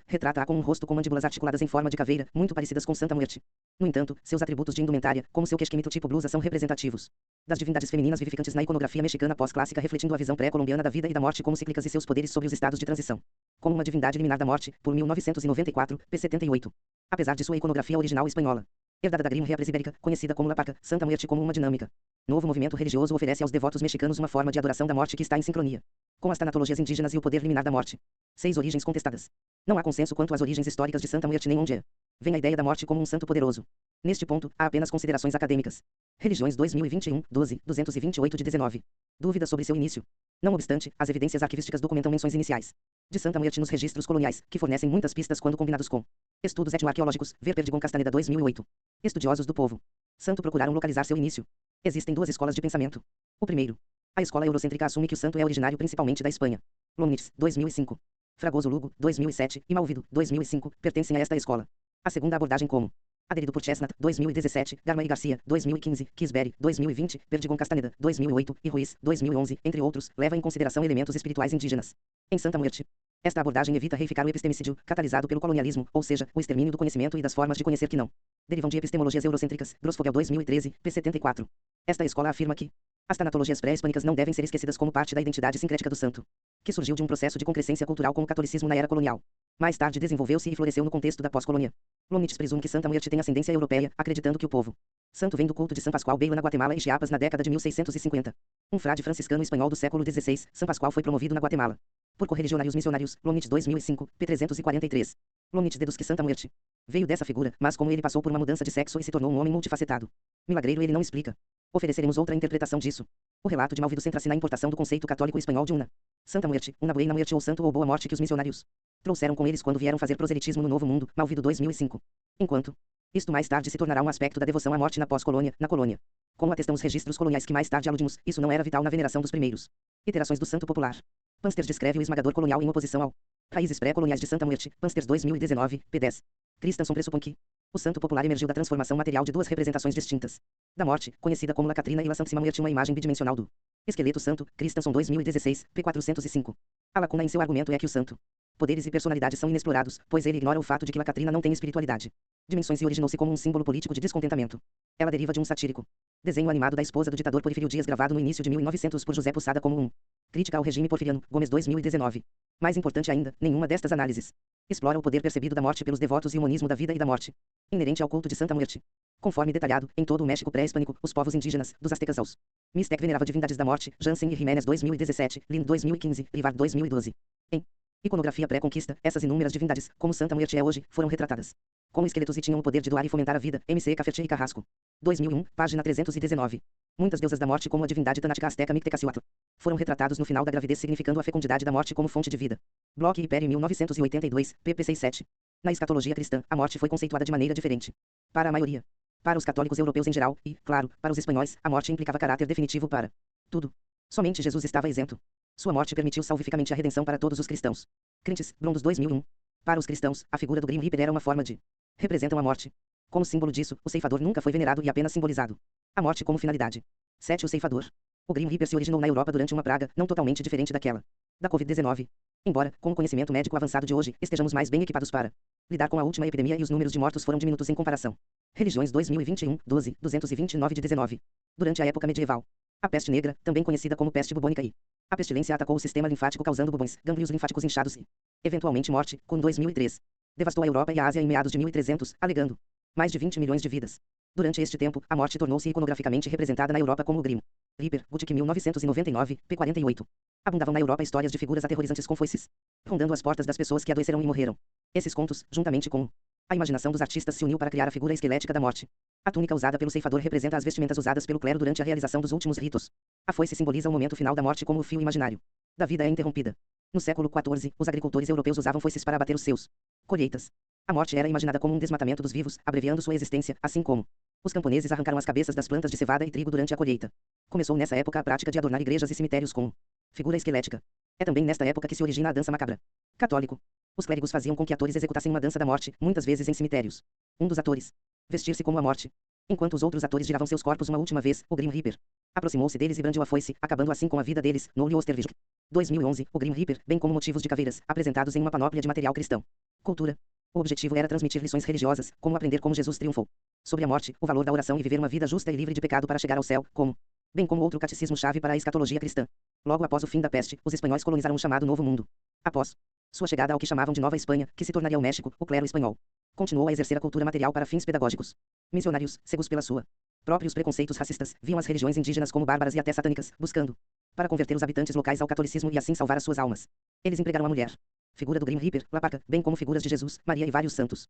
Retrata-a com um rosto com mandíbulas articuladas em forma de caveira, muito parecidas com Santa Muerte. No entanto, seus atributos de indumentária, como seu queixquemito tipo blusa, são representativos das divindades femininas vivificantes na iconografia mexicana pós-clássica, refletindo a visão pré-colombiana da vida e da morte como cíclicas e seus poderes sobre os estados de transição. Como uma divindade liminar da morte, por 1994, p. 78. Apesar de sua iconografia original espanhola, herdada da Grimria Presibérica, conhecida como La Parca, Santa Muerte como uma dinâmica novo movimento religioso oferece aos devotos mexicanos uma forma de adoração da morte que está em sincronia com as tanatologias indígenas e o poder liminar da morte. 6 origens contestadas. Não há consenso quanto às origens históricas de Santa Muerte nem onde vem a ideia da morte como um santo poderoso. Neste ponto, há apenas considerações acadêmicas. Religiões 2021, 12, 228 de 19. Dúvidas sobre seu início. Não obstante, as evidências arquivísticas documentam menções iniciais de Santa Muerte nos registros coloniais, que fornecem muitas pistas quando combinados com estudos etnoarqueológicos, ver Perdigon Castaneda 2008. Estudiosos do povo santo procuraram localizar seu início. Existem 2 escolas de pensamento. O primeiro, a escola eurocêntrica, assume que o santo é originário principalmente da Espanha. Lomnitz, 2005. Fragoso Lugo, 2007, e Malvido, 2005, pertencem a esta escola. A segunda abordagem como aderido por Chestnut, 2017, Garma e Garcia, 2015, Kisberry, 2020, Perdigon Castaneda, 2008, e Ruiz, 2011, entre outros, leva em consideração elementos espirituais indígenas. Em Santa Muerte, esta abordagem evita reificar o epistemicídio, catalisado pelo colonialismo, ou seja, o extermínio do conhecimento e das formas de conhecer que não derivam de epistemologias eurocêntricas, Grossfogel 2013, p. 74. Esta escola afirma que as tanatologias pré-hispânicas não devem ser esquecidas como parte da identidade sincrética do santo, que surgiu de um processo de concrescência cultural com o catolicismo na era colonial. Mais tarde desenvolveu-se e floresceu no contexto da pós-colônia. Lomnitz presume que Santa Muerte tem ascendência europeia, acreditando que o povo santo vem do culto de São Pascoal Beilo na Guatemala e Chiapas na década de 1650. Um frade franciscano espanhol do século XVI, São Pascoal foi promovido na Guatemala por correligionários missionários, Lomnitz 2005, p. 343. Lomnitz deduz que Santa Muerte veio dessa figura, mas como ele passou por uma mudança de sexo e se tornou um homem multifacetado, milagreiro, ele não explica. Ofereceremos outra interpretação disso. O relato de Malvido centra-se na importação do conceito católico espanhol de una Santa Muerte, una buena muerte ou santo ou boa morte que os missionários trouxeram com eles quando vieram fazer proselitismo no Novo Mundo, Malvido 2005. Enquanto isto mais tarde se tornará um aspecto da devoção à morte na pós-colônia, na colônia. Como atestam os registros coloniais que mais tarde aludimos, isso não era vital na veneração dos primeiros iterações do santo popular. Pansters descreve o esmagador colonial em oposição ao raízes pré-coloniais de Santa Muerte, Pansters 2019, p. 10. Christensen pressupõe que o santo popular emergiu da transformação material de 2 representações distintas da morte, conhecida como La Catrina e La Santíssima Muerte, uma imagem bidimensional do esqueleto santo, Christensen 2016, p. 405. A lacuna em seu argumento é que o santo poderes e personalidade são inexplorados, pois ele ignora o fato de que La Catrina não tem espiritualidade, dimensões, e originou-se como um símbolo político de descontentamento. Ela deriva de um satírico Desenho animado da esposa do ditador Porfirio Dias gravado no início de 1900 por José Poçada como um. Crítica ao regime porfiriano, Gomes 2019. Mais importante ainda, nenhuma destas análises explora o poder percebido da morte pelos devotos e o monismo da vida e da morte, inerente ao culto de Santa Muerte. Conforme detalhado, em todo o México pré-hispânico, os povos indígenas, dos astecas aos Mixtec venerava divindades da morte, Jansen e Jiménez 2017, Lind 2015, Rivard 2012. Em iconografia pré-conquista, essas inúmeras divindades, como Santa Muerte é hoje, foram retratadas como esqueletos e tinham o poder de doar e fomentar a vida. M.C. Cafferty e Carrasco. 2001, página 319. Muitas deusas da morte, como a divindade Tanática Azteca Mictecacihuatl, foram retratados no final da gravidez, significando a fecundidade da morte como fonte de vida. Bloch e Perry 1982, pp. 67. Na escatologia cristã, a morte foi conceituada de maneira diferente. Para a maioria. Para os católicos europeus em geral, e, claro, para os espanhóis, a morte implicava caráter definitivo para tudo. Somente Jesus estava isento. Sua morte permitiu salvificamente a redenção para todos os cristãos. Crentes, Brondos 2001. Para os cristãos, a figura do Grim Reaper era uma forma de representam a morte. Como símbolo disso, o ceifador nunca foi venerado e apenas simbolizado. A morte como finalidade. 7. O ceifador. O Grim Reaper se originou na Europa durante uma praga, não totalmente diferente daquela da Covid-19. Embora, com o conhecimento médico avançado de hoje, estejamos mais bem equipados para lidar com a última epidemia e os números de mortos foram diminutos em comparação. Religiões 2021, 12, 229 de 19. Durante a época medieval. A peste negra, também conhecida como peste bubônica e a pestilência atacou o sistema linfático causando bubões, gânglios linfáticos inchados e, eventualmente morte, com 2003. Devastou a Europa e a Ásia em meados de 1300, alegando mais de 20 milhões de vidas. Durante este tempo, a morte tornou-se iconograficamente representada na Europa como o Grim Reaper, Gothic 1999, p. 48. Abundavam na Europa histórias de figuras aterrorizantes com foices, rondando as portas das pessoas que adoeceram e morreram. Esses contos, juntamente com a imaginação dos artistas, se uniu para criar a figura esquelética da morte. A túnica usada pelo ceifador representa as vestimentas usadas pelo clero durante a realização dos últimos ritos. A foice simboliza o momento final da morte, como o fio imaginário da vida é interrompida. No século XIV, os agricultores europeus usavam foices para abater os seus colheitas. A morte era imaginada como um desmatamento dos vivos, abreviando sua existência, assim como os camponeses arrancaram as cabeças das plantas de cevada e trigo durante a colheita. Começou nessa época a prática de adornar igrejas e cemitérios com figura esquelética. É também nesta época que se origina a dança macabra. Católico. Os clérigos faziam com que atores executassem uma dança da morte, muitas vezes em cemitérios. Um dos atores vestir-se como a morte, enquanto os outros atores giravam seus corpos uma última vez. O Grim Reaper aproximou-se deles e brandiu a foice, acabando assim com a vida deles. No Ostervig. 2011, o Grim Reaper, bem como motivos de caveiras, apresentados em uma panóplia de material cristão. Cultura. O objetivo era transmitir lições religiosas, como aprender como Jesus triunfou sobre a morte, o valor da oração e viver uma vida justa e livre de pecado para chegar ao céu, bem como outro catecismo-chave para a escatologia cristã. Logo após o fim da peste, os espanhóis colonizaram o chamado Novo Mundo. Após sua chegada ao que chamavam de Nova Espanha, que se tornaria o México, o clero espanhol continuou a exercer a cultura material para fins pedagógicos. Missionários, cegos pela sua próprios preconceitos racistas, viam as religiões indígenas como bárbaras e até satânicas, buscando para converter os habitantes locais ao catolicismo e assim salvar as suas almas. Eles empregaram a mulher, figura do Grim Reaper, La Parca, bem como figuras de Jesus, Maria e vários santos.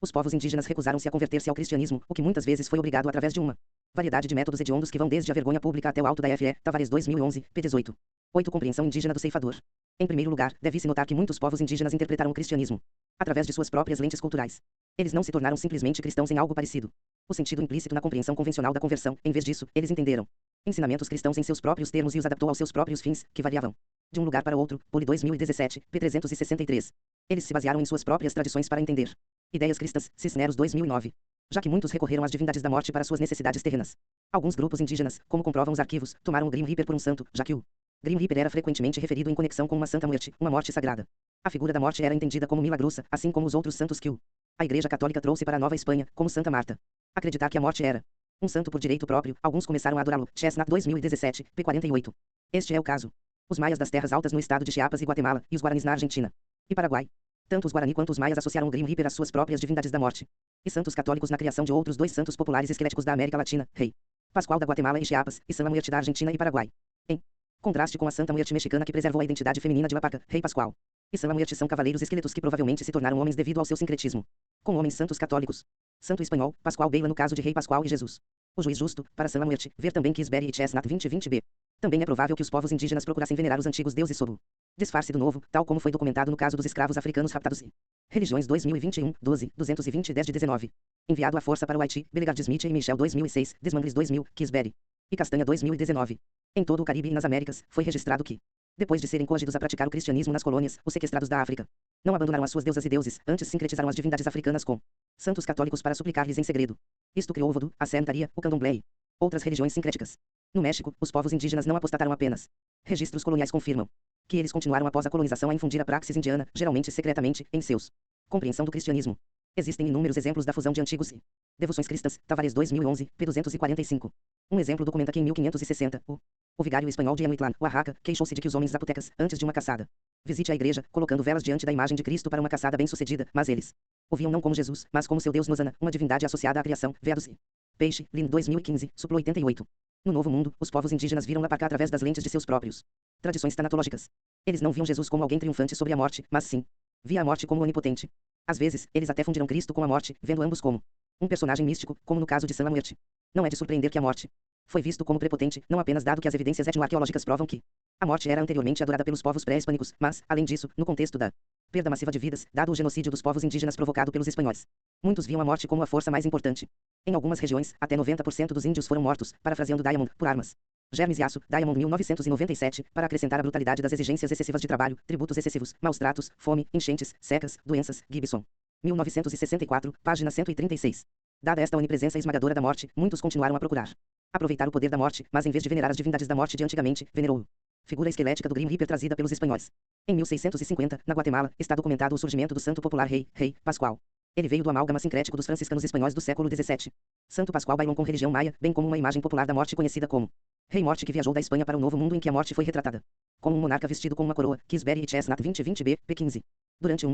Os povos indígenas recusaram-se a converter-se ao cristianismo, o que muitas vezes foi obrigado através de uma variedade de métodos hediondos que vão desde a vergonha pública até o alto da F.E. Tavares 2011, p. 18. 8. Compreensão indígena do ceifador. Em primeiro lugar, deve-se notar que muitos povos indígenas interpretaram o cristianismo através de suas próprias lentes culturais. Eles não se tornaram simplesmente cristãos em algo parecido o sentido implícito na compreensão convencional da conversão. Em vez disso, eles entenderam ensinamentos cristãos em seus próprios termos e os adaptou aos seus próprios fins, que variavam de um lugar para outro. Poli 2017, p. 363. Eles se basearam em suas próprias tradições para entender ideias cristãs. Cisneros 2009. Já que muitos recorreram às divindades da morte para suas necessidades terrenas, alguns grupos indígenas, como comprovam os arquivos, tomaram o Grim Reaper por um santo, já que o Grim Reaper era frequentemente referido em conexão com uma Santa Muerte, uma morte sagrada. A figura da morte era entendida como milagrosa, assim como os outros santos que a Igreja Católica trouxe para a Nova Espanha, como Santa Marta. Acreditar que a morte era um santo por direito próprio, alguns começaram a adorá-lo. Chestnut 2017, p. 48. Este é o caso. Os maias das terras altas no estado de Chiapas e Guatemala, e os guaranis na Argentina e Paraguai. Tanto os guarani quanto os maias associaram o Grim Reaper às suas próprias divindades da morte. E santos católicos na criação de outros dois santos populares esqueléticos da América Latina, Rei Pascual da Guatemala e Chiapas, e Santa Muerte da Argentina e Paraguai. Em contraste com a Santa Muerte mexicana que preservou a identidade feminina de La Parca, Rei Pascual e Santa Muerte são cavaleiros esqueletos que provavelmente se tornaram homens devido ao seu sincretismo com homens santos católicos. Santo espanhol, Pascual Beila no caso de Rei Pascual e Jesus. O juiz justo, para Santa Muerte, ver também Kisberry e Chestnut 2020b. Também é provável que os povos indígenas procurassem venerar os antigos deuses sob o disfarce do novo, tal como foi documentado no caso dos escravos africanos raptados e Religiões 2021, 12, 220 10 de 19. Enviado à força para o Haiti, Belegard Smith e Michel 2006, Desmangles 2000, Kisberry e Castanha 2019. Em todo o Caribe e nas Américas, foi registrado que, depois de serem coagidos a praticar o cristianismo nas colônias, os sequestrados da África não abandonaram as suas deusas e deuses, antes sincretizaram as divindades africanas com santos católicos para suplicar-lhes em segredo. Isto criou o voodoo, a santeria, o candomblé e outras religiões sincréticas. No México, os povos indígenas não apostataram apenas. Registros coloniais confirmam que eles continuaram após a colonização a infundir a praxis indiana, geralmente secretamente, em seus compreensão do cristianismo. Existem inúmeros exemplos da fusão de antigos e devoções cristãs. Tavares 2011, p. 245. Um exemplo documenta que em 1560, o vigário espanhol de Emitlán, Oaxaca, queixou-se de que os homens zapotecas, antes de uma caçada, visite a igreja, colocando velas diante da imagem de Cristo para uma caçada bem-sucedida, mas eles o viam não como Jesus, mas como seu Deus Nozana, uma divindade associada à criação, veados e peixe, Lin 2015, suplo 88. No Novo Mundo, os povos indígenas viram Lapacá através das lentes de seus próprios tradições tanatológicas. Eles não viam Jesus como alguém triunfante sobre a morte, mas sim, via a morte como onipotente. Às vezes, eles até fundiram Cristo com a morte, vendo ambos como um personagem místico, como no caso de San Muerte. Não é de surpreender que a morte foi visto como prepotente, não apenas dado que as evidências etnoarqueológicas provam que a morte era anteriormente adorada pelos povos pré-hispânicos, mas, além disso, no contexto da perda massiva de vidas, dado o genocídio dos povos indígenas provocado pelos espanhóis, muitos viam a morte como a força mais importante. Em algumas regiões, até 90% dos índios foram mortos, parafraseando Diamond, por armas. Germes Yasso, Diamond 1997, para acrescentar a brutalidade das exigências excessivas de trabalho, tributos excessivos, maus tratos, fome, enchentes, secas, doenças, Gibson. 1964, página 136. Dada esta onipresença esmagadora da morte, muitos continuaram a procurar aproveitar o poder da morte, mas em vez de venerar as divindades da morte de antigamente, venerou figura esquelética do Grim Reaper trazida pelos espanhóis. Em 1650, na Guatemala, está documentado o surgimento do santo popular Rei Pascual. Ele veio do amálgama sincrético dos franciscanos espanhóis do século XVII. Santo Pascual bailou com religião maia, bem como uma imagem popular da morte conhecida como Rei Morte, que viajou da Espanha para o Novo Mundo, em que a morte foi retratada como um monarca vestido com uma coroa, Kisberry e Chestnut 2020b, p15. Durante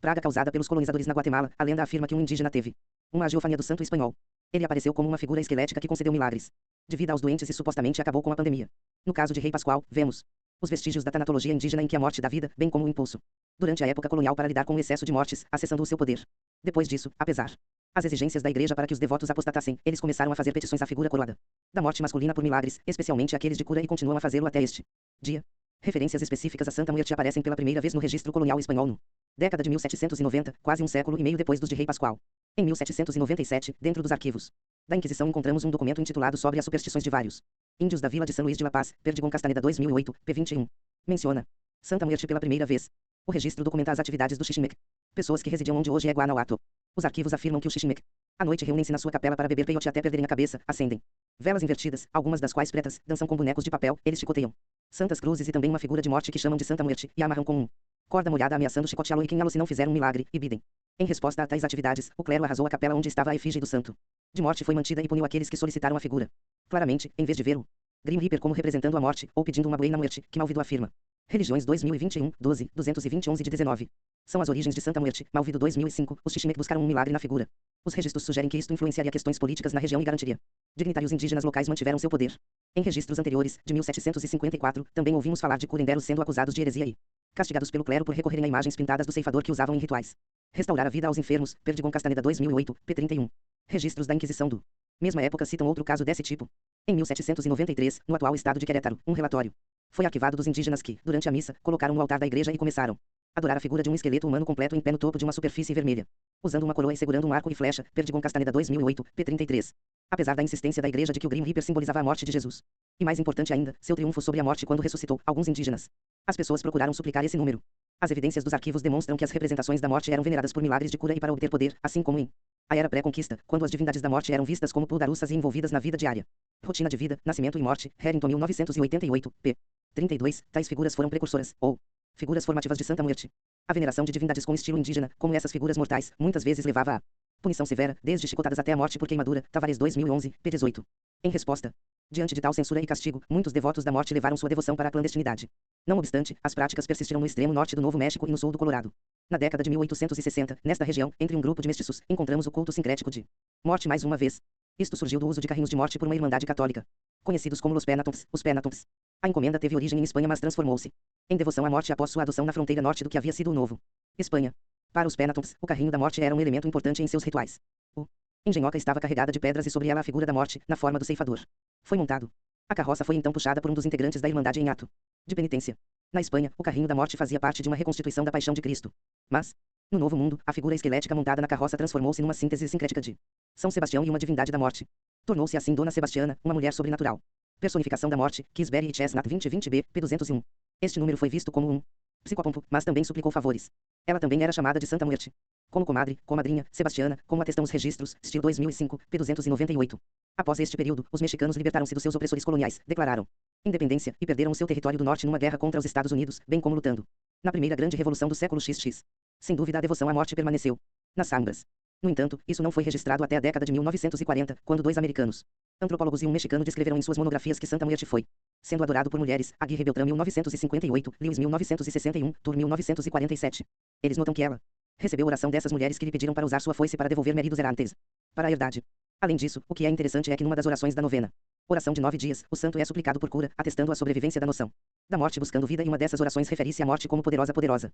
praga causada pelos colonizadores na Guatemala, a lenda afirma que um indígena teve uma agiofania do santo espanhol. Ele apareceu como uma figura esquelética que concedeu milagres de vida aos doentes e supostamente acabou com a pandemia. No caso de Rei Pascual, vemos os vestígios da tanatologia indígena em que a morte dá vida, bem como o impulso durante a época colonial para lidar com o excesso de mortes, acessando o seu poder. Depois disso, apesar as exigências da igreja para que os devotos apostatassem, eles começaram a fazer petições à figura coroada da morte masculina por milagres, especialmente aqueles de cura, e continuam a fazê-lo até este dia. Referências específicas a Santa Muerte aparecem pela primeira vez no registro colonial espanhol no década de 1790, quase um século e meio depois dos de Rei Pascual. Em 1797, dentro dos arquivos da Inquisição, encontramos um documento intitulado Sobre as superstições de vários índios da vila de São Luís de La Paz, Perdigão Castaneda 2008, p. 21. Menciona Santa Muerte pela primeira vez. O registro documenta as atividades do Xiximec, pessoas que residiam onde hoje é Guanajuato. Os arquivos afirmam que o Xiximec, à noite, reúnem-se na sua capela para beber peiote até perderem a cabeça, acendem velas invertidas, algumas das quais pretas, dançam com bonecos de papel, eles chicoteiam santas cruzes e também uma figura de morte que chamam de Santa Muerte, e a amarram com corda molhada ameaçando chicoteá-lo e quem se não fizer um milagre, e bidem. Em resposta a tais atividades, o clero arrasou a capela onde estava a efígie do santo de morte foi mantida e puniu aqueles que solicitaram a figura. Claramente, em vez de ver o Grim Reaper como representando a morte, ou pedindo uma buena muerte, que Malvido afirma. Religiões 2021, 12, 220 11 de 19. São as origens de Santa Muerte. Malvido 2005, os Xiximec buscaram um milagre na figura. Os registros sugerem que isto influenciaria questões políticas na região e garantiria dignitários indígenas locais mantiveram seu poder. Em registros anteriores, de 1754, também ouvimos falar de curandeiros sendo acusados de heresia e castigados pelo clero por recorrerem a imagens pintadas do ceifador que usavam em rituais. Restaurar a vida aos enfermos, Perdigão Castaneda 2008, p. 31. Registros da Inquisição do mesma época citam outro caso desse tipo. Em 1793, no atual estado de Querétaro, um relatório foi arquivado dos indígenas que, durante a missa, colocaram no altar da igreja e começaram a adorar a figura de um esqueleto humano completo em pé no topo de uma superfície vermelha, usando uma coroa e segurando um arco e flecha, Perdigão Castaneda 2008, p. 33. Apesar da insistência da igreja de que o Grim Reaper simbolizava a morte de Jesus, e mais importante ainda, seu triunfo sobre a morte quando ressuscitou, alguns indígenas, as pessoas procuraram suplicar esse número. As evidências dos arquivos demonstram que as representações da morte eram veneradas por milagres de cura e para obter poder, assim como em a era pré-conquista, quando as divindades da morte eram vistas como pulgaruças e envolvidas na vida diária. Rotina de vida, nascimento e morte, Harrington 1988, p. 32. Tais figuras foram precursoras, ou figuras formativas de Santa Muerte. A veneração de divindades com estilo indígena, como essas figuras mortais, muitas vezes levava a punição severa, desde chicotadas até a morte por queimadura, Tavares 2011, p. 18. Em resposta, diante de tal censura e castigo, muitos devotos da morte levaram sua devoção para a clandestinidade. Não obstante, as práticas persistiram no extremo norte do Novo México e no sul do Colorado. Na década de 1860, nesta região, entre um grupo de mestiços, encontramos o culto sincrético de morte mais uma vez. Isto surgiu do uso de carrinhos de morte por uma irmandade católica, conhecidos como os Penatons. A encomenda teve origem em Espanha, mas transformou-se em devoção à morte após sua adoção na fronteira norte do que havia sido o Novo Espanha. Para os Penatons, o carrinho da morte era um elemento importante em seus rituais. O engenhoca estava carregada de pedras e sobre ela a figura da morte, na forma do ceifador. Foi montado. A carroça foi então puxada por um dos integrantes da irmandade em ato de penitência. Na Espanha, o carrinho da morte fazia parte de uma reconstituição da paixão de Cristo. Mas, no Novo Mundo, a figura esquelética montada na carroça transformou-se numa síntese sincrética de São Sebastião e uma divindade da morte. Tornou-se assim Dona Sebastiana, uma mulher sobrenatural. Personificação da morte, Kisberry e Chestnut 2020b, p. 201. Este número foi visto como um psicopompo, mas também suplicou favores. Ela também era chamada de Santa Muerte. Como comadre, comadrinha, Sebastiana, como atestam os registros, Stil 2005, p. 298. Após este período, os mexicanos libertaram-se dos seus opressores coloniais, declararam independência e perderam o seu território do norte numa guerra contra os Estados Unidos, bem como lutando na primeira grande revolução do século XX. Sem dúvida, a devoção à morte permaneceu nas Sambras. No entanto, isso não foi registrado até a década de 1940, quando dois americanos, antropólogos e um mexicano descreveram em suas monografias que Santa Muerte foi sendo adorado por mulheres, Aguirre Beltrán 1958, Lewis 1961, Tur 1947. Eles notam que ela recebeu oração dessas mulheres que lhe pediram para usar sua foice para devolver maridos errantes para a herdade. Além disso, o que é interessante é que numa das orações da novena, oração de 9 dias, o santo é suplicado por cura, atestando a sobrevivência da noção da morte buscando vida, e uma dessas orações refere-se à morte como poderosa.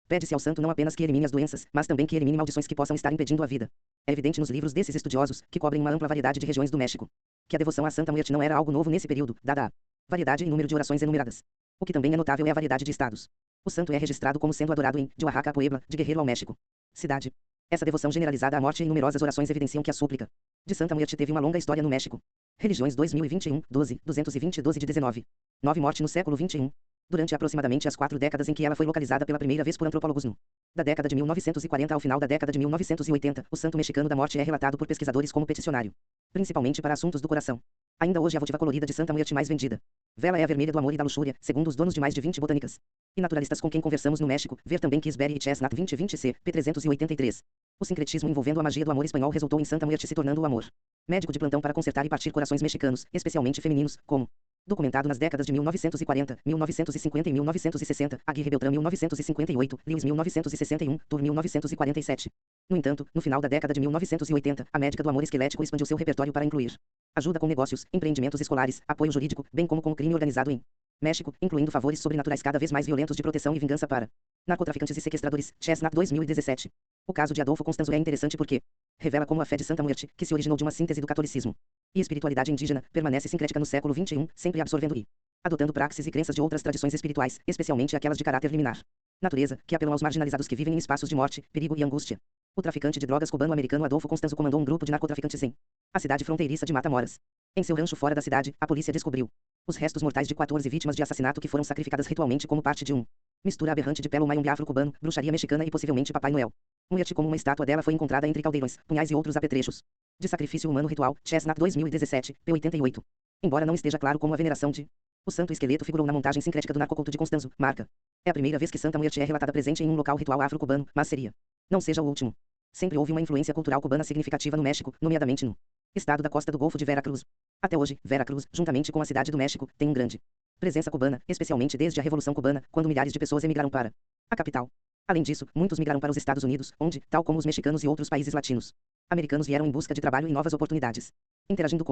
Pede-se ao santo não apenas que elimine as doenças, mas também que elimine maldições que possam estar impedindo a vida. É evidente nos livros desses estudiosos, que cobrem uma ampla variedade de regiões do México, que a devoção à Santa Muerte não era algo novo nesse período, dada a variedade e número de orações enumeradas. O que também é notável é a variedade de estados. O santo é registrado como sendo adorado de Oaxaca a Puebla, de Guerrero ao México cidade. Essa devoção generalizada à morte e numerosas orações evidenciam que a súplica de Santa Muerte teve uma longa história no México. Religiões 2021, 12, 220 12 de 19. 9 Morte no século XXI. Durante aproximadamente as 4 décadas em que ela foi localizada pela primeira vez por antropólogos da década de 1940 ao final da década de 1980, o santo mexicano da morte é relatado por pesquisadores como peticionário, principalmente para assuntos do coração. Ainda hoje a votiva colorida de Santa Muerte mais vendida. Vela é a vermelha do amor e da luxúria, segundo os donos de mais de 20 botânicas e naturalistas com quem conversamos no México. Ver também Kisberry e Chestnut 2020c, p. 383. O sincretismo envolvendo a magia do amor espanhol resultou em Santa Muerte se tornando o amor médico de plantão para consertar e partir corações mexicanos, especialmente femininos, como documentado nas décadas de 1940, 1950 e 1960, Aguirre Beltrán 1958, Lewis 1961, Tur 1947. No entanto, no final da década de 1980, a médica do amor esquelético expandiu seu repertório para incluir ajuda com negócios, empreendimentos escolares, apoio jurídico, bem como com o crime organizado em México, incluindo favores sobrenaturais cada vez mais violentos de proteção e vingança para narcotraficantes e sequestradores. Chestnut 2017. O caso de Adolfo Constanzo é interessante porque revela como a fé de Santa Muerte, que se originou de uma síntese do catolicismo e espiritualidade indígena, permanece sincrética no século XXI, sempre absorvendo e adotando praxes e crenças de outras tradições espirituais, especialmente aquelas de caráter liminar natureza, que apelam aos marginalizados que vivem em espaços de morte, perigo e angústia. O traficante de drogas cubano-americano Adolfo Constanzo comandou um grupo de narcotraficantes em a cidade fronteiriça de Matamoras. Em seu rancho fora da cidade, a polícia descobriu os restos mortais de 14 vítimas de assassinato que foram sacrificadas ritualmente como parte de mistura aberrante de pelo mayombe afro-cubano, bruxaria mexicana e possivelmente Papai Noel. Muerte como uma estátua dela foi encontrada entre caldeirões, punhais e outros apetrechos de sacrifício humano ritual. Chestnut 2017, p. 88. Embora não esteja claro como a veneração de o santo esqueleto figurou na montagem sincrética do narcoculto de Constanzo, marca. É a primeira vez que Santa Muerte é relatada presente em um local ritual afro-cubano, mas não seja o último. Sempre houve uma influência cultural cubana significativa no México, nomeadamente no estado da costa do Golfo de Veracruz. Até hoje, Veracruz, juntamente com a cidade do México, tem grande presença cubana, especialmente desde a Revolução Cubana, quando milhares de pessoas emigraram para a capital. Além disso, muitos migraram para os Estados Unidos, onde, tal como os mexicanos e outros países latinos americanos, vieram em busca de trabalho e novas oportunidades. Interagindo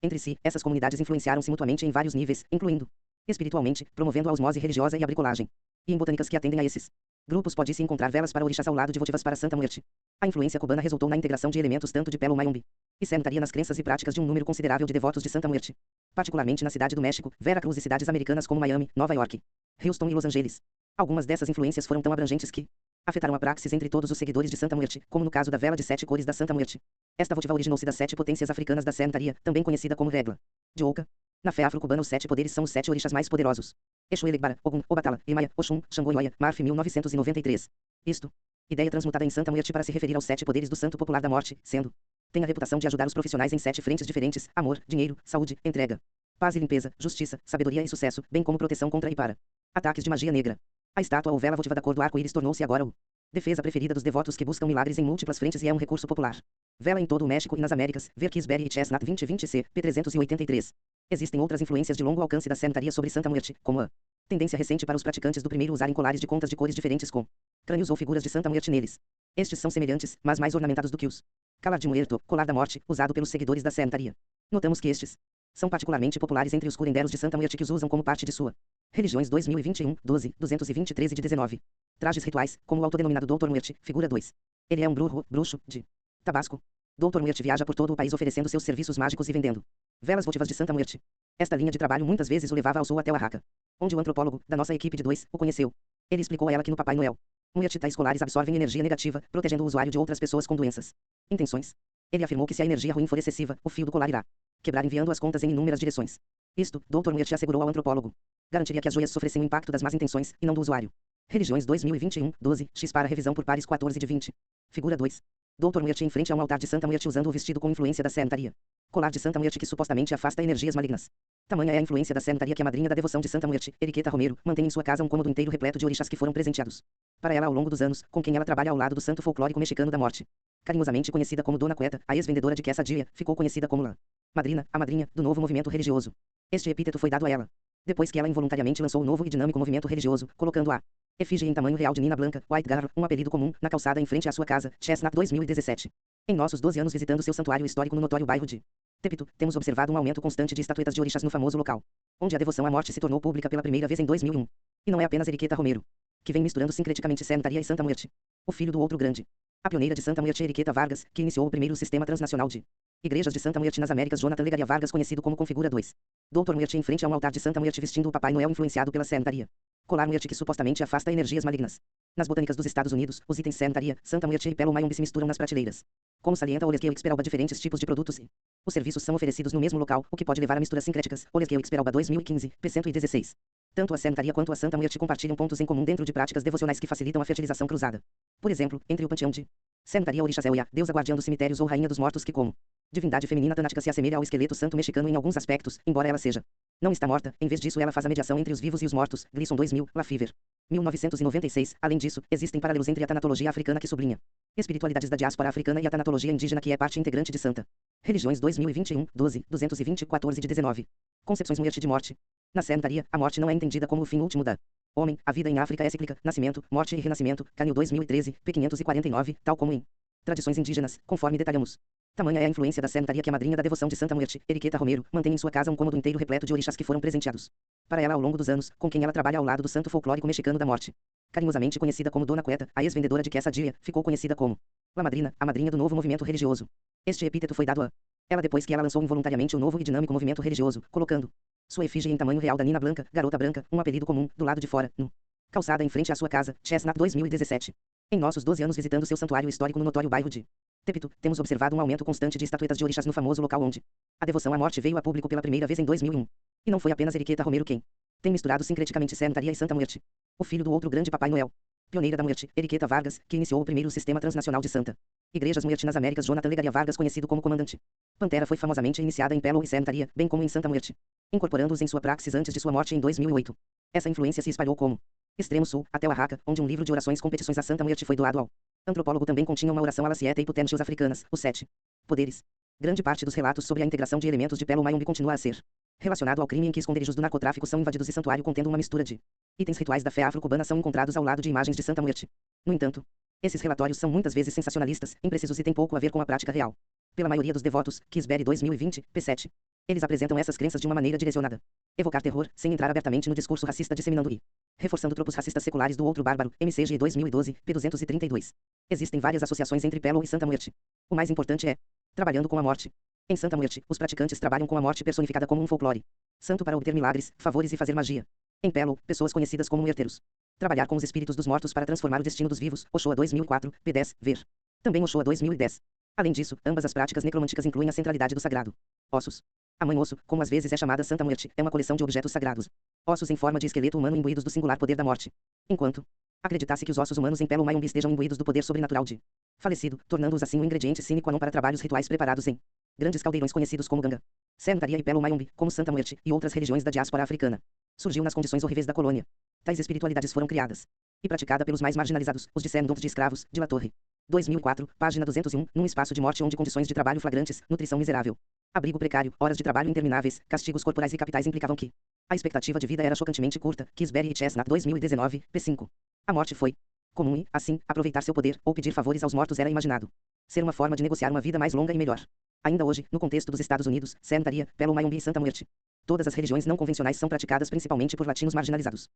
entre si, essas comunidades influenciaram-se mutuamente em vários níveis, incluindo espiritualmente, promovendo a osmose religiosa e a bricolagem. E em botânicas que atendem a esses grupos pode-se encontrar velas para orixás ao lado de votivas para Santa Muerte. A influência cubana resultou na integração de elementos tanto de pelo mayombe e sanitaria nas crenças e práticas de um número considerável de devotos de Santa Muerte, particularmente na cidade do México, Veracruz e cidades americanas como Miami, Nova York, Houston e Los Angeles. Algumas dessas influências foram tão abrangentes que afetaram a praxis entre todos os seguidores de Santa Muerte, como no caso da vela de 7 cores da Santa Muerte. Esta votiva originou-se das 7 potências africanas da sanitaria, também conhecida como regla de Oca. Na fé afro-cubana, os 7 poderes são os 7 orixás mais poderosos: Exu, Elegbara, Ogum, Obatala, Emaya, Oxum, Xangô e Oia. Marf 1993. Isto, ideia transmutada em Santa Muerte para se referir aos 7 poderes do santo popular da morte, sendo tem a reputação de ajudar os profissionais em 7 frentes diferentes: amor, dinheiro, saúde, entrega, paz e limpeza, justiça, sabedoria e sucesso, bem como proteção contra e para ataques de magia negra. A estátua ou vela votiva da cor do arco-íris tornou-se agora o defesa preferida dos devotos que buscam milagres em múltiplas frentes e é um recurso popular. Vela em todo o México e nas Américas. Ver Kisberry e Chestnut 2020c, p. 383. Existem outras influências de longo alcance da sanitaria sobre Santa Muerte, como a tendência recente para os praticantes do primeiro usarem colares de contas de cores diferentes com crânios ou figuras de Santa Muerte neles. Estes são semelhantes, mas mais ornamentados do que os colar de muerto, colar da morte, usado pelos seguidores da sanitaria. Notamos que estes são particularmente populares entre os curanderos de Santa Muerte que os usam como parte de sua Religiões 2021, 12, 223 de 19. Trajes rituais, como o autodenominado Dr. Muerte, figura 2. Ele é um bruxo, de Tabasco. Dr. Muerte viaja por todo o país oferecendo seus serviços mágicos e vendendo velas votivas de Santa Muerte. Esta linha de trabalho muitas vezes o levava ao sul até Oaxaca, onde o antropólogo, da nossa equipe de 2, o conheceu. Ele explicou a ela que no Papai Noel, Muerte tais colares absorvem energia negativa, protegendo o usuário de outras pessoas com doenças. Intenções. Ele afirmou que se a energia ruim for excessiva, o fio do colar irá quebrar enviando as contas em inúmeras direções. Isto, Dr. Muerte assegurou ao antropólogo, garantiria que as joias sofressem o impacto das más intenções, e não do usuário. Religiões 2021, 12, X para revisão por pares 14 de 20. Figura 2. Dr. Muerte em frente a um altar de Santa Muerte usando o vestido com influência da sanitaria. Colar de Santa Muerte que supostamente afasta energias malignas. Tamanha é a influência da sanitaria que a madrinha da devoção de Santa Muerte, Eriqueta Romero, mantém em sua casa um cômodo inteiro repleto de orixás que foram presenteados para ela ao longo dos anos, com quem ela trabalha ao lado do santo folclórico mexicano da morte. Carinhosamente conhecida como Dona Cueta, a ex-vendedora de quesadilha, ficou conhecida como La Madrina, a madrinha, do novo movimento religioso. Este epíteto foi dado a ela depois que ela involuntariamente lançou o novo e dinâmico movimento religioso, colocando a efígie em tamanho real de Nina Blanca, White Girl, um apelido comum, na calçada em frente à sua casa, Chestnut 2017. Em nossos 12 anos visitando seu santuário histórico no notório bairro de Tepito, temos observado um aumento constante de estatuetas de orixás no famoso local, onde a devoção à morte se tornou pública pela primeira vez em 2001. E não é apenas Eriqueta Romero, que vem misturando sincreticamente Santaria e Santa Muerte, o filho do outro grande. A pioneira de Santa Muerte, Eriqueta Vargas, que iniciou o primeiro sistema transnacional de igrejas de Santa Muerte nas Américas, Jonathan Legaria Vargas, conhecido como Configura 2. Doutor Muerte em frente a um altar de Santa Muerte vestindo o Papai Noel influenciado pela Santaria. Colar Muerte que supostamente afasta energias malignas. Nas botânicas dos Estados Unidos, os itens Santaria, Santa Muerte e Pelo Mayombe se misturam nas prateleiras. Como salienta Olesqueu Xperalba diferentes tipos de produtos e os serviços são oferecidos no mesmo local, o que pode levar a misturas sincréticas. Olesqueu Xperalba 2015, p. 116. Tanto a Santaria quanto a Santa Muerte compartilham pontos em comum dentro de práticas devocionais que facilitam a fertilização cruzada. Por exemplo, entre o panteão de Santaria Orixazéuia, deusa guardiã dos cemitérios ou rainha dos mortos que como divindade feminina tanática se assemelha ao esqueleto santo mexicano em alguns aspectos, embora ela seja não está morta, em vez disso ela faz a mediação entre os vivos e os mortos. Glisson 2000, Lafever. 1996. Além disso, existem paralelos entre a tanatologia africana que sublinha espiritualidades da diáspora africana e a tanatologia indígena que é parte integrante de Santa Religiões 2021, 12, 220, 14 de 19. Concepções Muerte de morte. Na Santaria, a morte não é entendida como o fim último da homem, a vida em África é cíclica, nascimento, morte e renascimento, Canil 2013, p. 549, tal como em tradições indígenas, conforme detalhamos. Tamanha é a influência da Santaria que a madrinha da devoção de Santa Muerte, Eriqueta Romero, mantém em sua casa um cômodo inteiro repleto de orixás que foram presenteados para ela ao longo dos anos, com quem ela trabalha ao lado do santo folclórico mexicano da morte. Carinhosamente conhecida como Dona Cueta, a ex-vendedora de quesadilha, ficou conhecida como La Madrina, a madrinha do novo movimento religioso. Este epíteto foi dado a ela depois que ela lançou involuntariamente o novo e dinâmico movimento religioso, colocando sua efígie em tamanho real da Nina Blanca, Garota Branca, um apelido comum, do lado de fora, no calçada em frente à sua casa, Chestnut 2017. Em nossos 12 anos visitando seu santuário histórico no notório bairro de Tepito, temos observado um aumento constante de estatuetas de orixás no famoso local onde a devoção à morte veio a público pela primeira vez em 2001. E não foi apenas Eriqueta Romero quem tem misturado sincreticamente Santaria e Santa Muerte, o filho do outro grande Papai Noel. Pioneira da Muerte, Eriqueta Vargas, que iniciou o primeiro sistema transnacional de Santa Igrejas Muerte nas Américas, Jonathan Legaria Vargas, conhecido como Comandante Pantera, foi famosamente iniciada em Pelo e Santaria, bem como em Santa Muerte, incorporando-os em sua praxis antes de sua morte em 2008. Essa influência se espalhou como Extremo Sul, até Oaxaca, onde um livro de orações competições a Santa Muerte foi doado ao antropólogo. Também continha uma oração a Lacieta e Potentius africanas, os 7 poderes. Grande parte dos relatos sobre a integração de elementos de Pelo Mayombe continua a ser relacionado ao crime em que esconderijos do narcotráfico são invadidos e santuário contendo uma mistura de itens rituais da fé afro-cubana são encontrados ao lado de imagens de Santa Muerte. No entanto, esses relatórios são muitas vezes sensacionalistas, imprecisos e têm pouco a ver com a prática real. Pela maioria dos devotos, Kisberry 2020, p. 7. Eles apresentam essas crenças de uma maneira direcionada. Evocar terror, sem entrar abertamente no discurso racista disseminando e reforçando tropos racistas seculares do outro bárbaro, MCG 2012, p. 232. Existem várias associações entre Pelo e Santa Muerte. O mais importante é trabalhando com a morte. Em Santa Muerte, os praticantes trabalham com a morte personificada como um folclore santo para obter milagres, favores e fazer magia. Em Pelo, pessoas conhecidas como muerteiros trabalhar com os espíritos dos mortos para transformar o destino dos vivos, Oxoa 2004, p. 10, ver. Também Oxoa 2010. Além disso, ambas as práticas necromânticas incluem a centralidade do sagrado. Ossos. A mãe osso, como às vezes é chamada Santa Muerte, é uma coleção de objetos sagrados. Ossos em forma de esqueleto humano imbuídos do singular poder da morte. Enquanto acreditasse que os ossos humanos em Pelo Mayombe estejam imbuídos do poder sobrenatural de falecido, tornando-os assim o ingrediente sine qua non para trabalhos rituais preparados em grandes caldeirões conhecidos como Ganga, Santaria e Pelo Mayombe, como Santa Muerte, e outras religiões da diáspora africana. Surgiu nas condições horríveis da colônia. Tais espiritualidades foram criadas e praticada pelos mais marginalizados, os descendentes de escravos, de La Torre. 2004, página 201, num espaço de morte onde condições de trabalho flagrantes, nutrição miserável, abrigo precário, horas de trabalho intermináveis, castigos corporais e capitais implicavam que a expectativa de vida era chocantemente curta. Kisberry e Chestnut 2019, p. 5. A morte foi comum e, assim, aproveitar seu poder ou pedir favores aos mortos era imaginado ser uma forma de negociar uma vida mais longa e melhor. Ainda hoje, no contexto dos Estados Unidos, Santaria, Pelo Mayombe e Santa Muerte, todas as religiões não convencionais são praticadas principalmente por latinos marginalizados.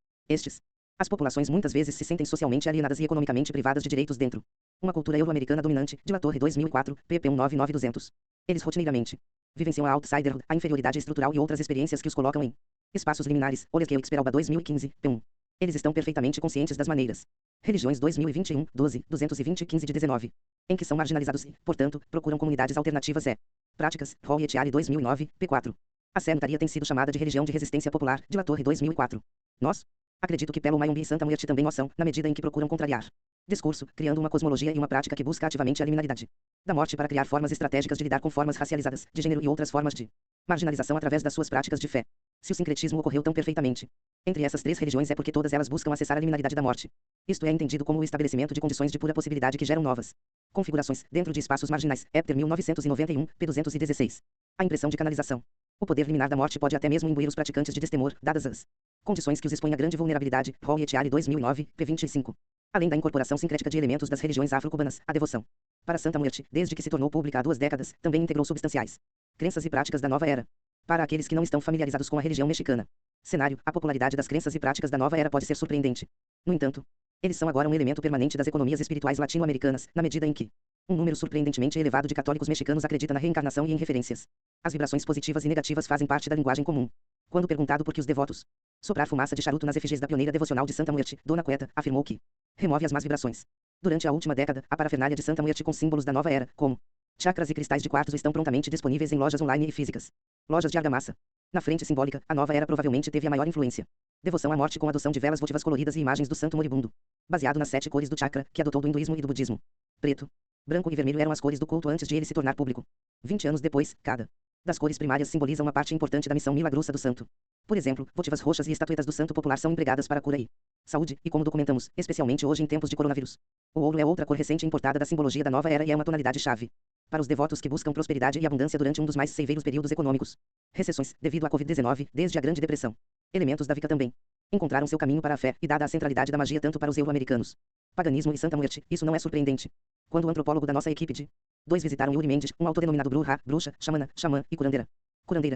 As populações muitas vezes se sentem socialmente alienadas e economicamente privadas de direitos dentro uma cultura euro-americana dominante, de La Torre 2004, pp 199200. Eles rotineiramente vivenciam a outsiderhood, a inferioridade estrutural e outras experiências que os colocam em espaços liminares. Olesqueu Xperalba 2015, p1. Eles estão perfeitamente conscientes das maneiras. Religiões 2021, 12, 220, 15 de 19. Em que são marginalizados e, portanto, procuram comunidades alternativas práticas. Hall e Etiale 2009, p4. A Santaria tem sido chamada de religião de resistência popular, de La Torre 2004. Nós? Acredito que Pelo Mayombe e Santa Muerte também o são, na medida em que procuram contrariar discurso, criando uma cosmologia e uma prática que busca ativamente a liminalidade da morte para criar formas estratégicas de lidar com formas racializadas, de gênero e outras formas de marginalização através das suas práticas de fé. Se o sincretismo ocorreu tão perfeitamente entre essas três religiões é porque todas elas buscam acessar a liminaridade da morte. Isto é entendido como o estabelecimento de condições de pura possibilidade que geram novas configurações dentro de espaços marginais. Hepter 1991, p. 216. A impressão de canalização. O poder liminar da morte pode até mesmo imbuir os praticantes de destemor, dadas as condições que os expõem a grande vulnerabilidade. Hall et al. 2009, p. 25. Além da incorporação sincrética de elementos das religiões afro-cubanas, a devoção para Santa Muerte, desde que se tornou pública há 2 décadas, também integrou substanciais crenças e práticas da nova era. Para aqueles que não estão familiarizados com a religião mexicana, cenário, a popularidade das crenças e práticas da nova era pode ser surpreendente. No entanto, eles são agora um elemento permanente das economias espirituais latino-americanas, na medida em que um número surpreendentemente elevado de católicos mexicanos acredita na reencarnação e em referências. As vibrações positivas e negativas fazem parte da linguagem comum. Quando perguntado por que os devotos soprar fumaça de charuto nas efígies da pioneira devocional de Santa Muerte, Dona Cueta afirmou que remove as más vibrações. Durante a última década, a parafernália de Santa Muerte com símbolos da nova era, como chakras e cristais de quartzo, estão prontamente disponíveis em lojas online e físicas. Lojas de argamassa. Na frente simbólica, a nova era provavelmente teve a maior influência. Devoção à morte com adoção de velas votivas coloridas e imagens do santo moribundo. Baseado nas 7 cores do chakra, que adotou do hinduísmo e do budismo. Preto, branco e vermelho eram as cores do culto antes de ele se tornar público. 20 anos depois, cada das cores primárias simboliza uma parte importante da missão milagrosa do santo. Por exemplo, votivas roxas e estatuetas do santo popular são empregadas para a cura e saúde, e como documentamos, especialmente hoje em tempos de coronavírus. O ouro é outra cor recente importada da simbologia da nova era e é uma tonalidade-chave para os devotos que buscam prosperidade e abundância durante um dos mais severos períodos econômicos. Recessões, devido à Covid-19, desde a Grande Depressão. Elementos da Wicca também encontraram seu caminho para a fé, e dada a centralidade da magia tanto para os euro-americanos, paganismo e Santa Muerte, isso não é surpreendente. Quando o antropólogo da nossa equipe de 2 visitaram Yuri Mendes, um autodenominado bruxa, bruxa, xamã, e curandeira,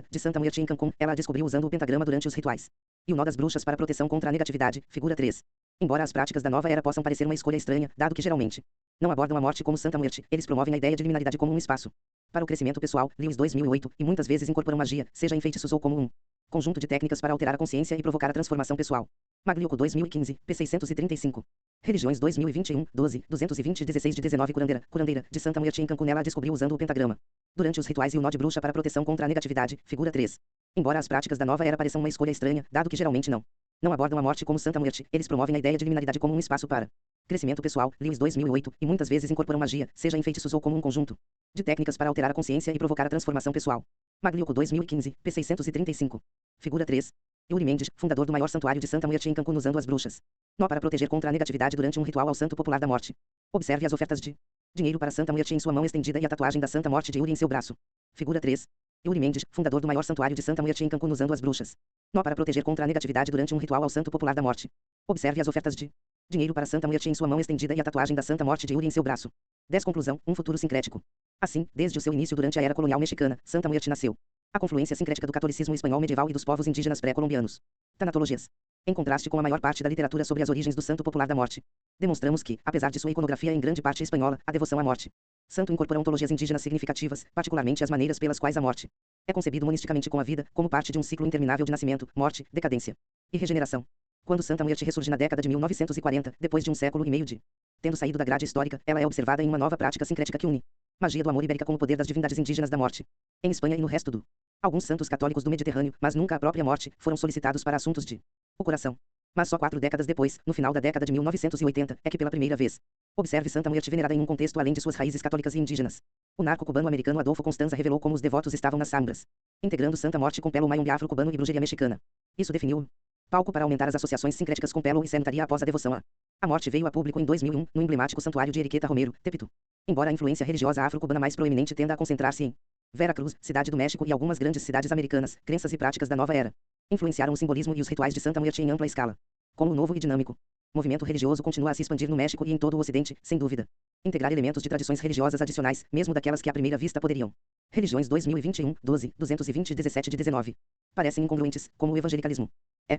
de Santa Muerte em Cancún, ela a descobriu usando o pentagrama durante os rituais. E o nó das bruxas para proteção contra a negatividade, figura 3. Embora as práticas da nova era possam parecer uma escolha estranha, dado que geralmente não abordam a morte como Santa Muerte, eles promovem a ideia de liminaridade como um espaço para o crescimento pessoal, Lewis 2008, e muitas vezes incorporam magia, seja em feitiços ou como um conjunto de técnicas para alterar a consciência e provocar a transformação pessoal. Magliocco 2015, p. 635. Religiões 2021, 12, 220 16 de 19 Curandeira, de Santa Muerte em Cancún, ela a descobriu usando o pentagrama durante os rituais e o nó de bruxa para proteção contra a negatividade, figura 3. Embora as práticas da nova era pareçam uma escolha estranha, dado que geralmente não abordam a morte como Santa Muerte, eles promovem a ideia de liminaridade como um espaço para crescimento pessoal, Lewis 2008, e muitas vezes incorporam magia, seja em feitiços ou como um conjunto de técnicas para alterar a consciência e provocar a transformação pessoal. Magliocco 2015, p. 635. Figura 3. Yuri Mendes, fundador do maior santuário de Santa Muerte em Cancún, usando as bruxas. Nó para proteger contra a negatividade durante um ritual ao santo popular da morte. Observe as ofertas de dinheiro para Santa Muerte em sua mão estendida e a tatuagem da Santa Morte de Yuri em seu braço. Figura 3. Yuri Mendes, fundador do maior santuário de Santa Muerte em Cancún, usando as bruxas. Nó para proteger contra a negatividade durante um ritual ao santo popular da morte. Observe as ofertas de dinheiro para Santa Muerte em sua mão estendida e a tatuagem da Santa Morte de Yuri em seu braço. 10 Conclusão, um futuro sincrético. Assim, desde o seu início durante a era colonial mexicana, Santa Muerte nasceu a confluência sincrética do catolicismo espanhol medieval e dos povos indígenas pré-colombianos. Tanatologias. Em contraste com a maior parte da literatura sobre as origens do santo popular da morte, demonstramos que, apesar de sua iconografia em grande parte espanhola, a devoção à morte santo incorpora ontologias indígenas significativas, particularmente as maneiras pelas quais a morte é concebido monisticamente com a vida, como parte de um ciclo interminável de nascimento, morte, decadência e regeneração. Quando Santa Muerte ressurge na década de 1940, depois de um século e meio de tendo saído da grade histórica, ela é observada em uma nova prática sincrética que une magia do amor ibérica com o poder das divindades indígenas da morte. Em Espanha e no resto do alguns santos católicos do Mediterrâneo, mas nunca a própria morte, foram solicitados para assuntos de o coração. Mas só 4 décadas depois, no final da década de 1980, é que pela primeira vez observe Santa Muerte venerada em um contexto além de suas raízes católicas e indígenas. O narco-cubano-americano Adolfo Constanza revelou como os devotos estavam nas sambras, integrando Santa Morte com pelo mayombe afro-cubano e brujeria mexicana. Isso definiu o palco para aumentar as associações sincréticas com pelo e sanitaria após a devoção a morte veio a público em 2001, no emblemático santuário de Enriqueta Romero, Tepito. Embora a influência religiosa afro-cubana mais proeminente tenda a concentrar-se em Veracruz, cidade do México e algumas grandes cidades americanas, crenças e práticas da nova era influenciaram o simbolismo e os rituais de Santa Muerte em ampla escala. Como o novo e dinâmico movimento religioso continua a se expandir no México e em todo o Ocidente, sem dúvida, integrar elementos de tradições religiosas adicionais, mesmo daquelas que à primeira vista poderiam. Religiões 2021, 12, 220 17 de 19. Parecem incongruentes, como o evangelicalismo.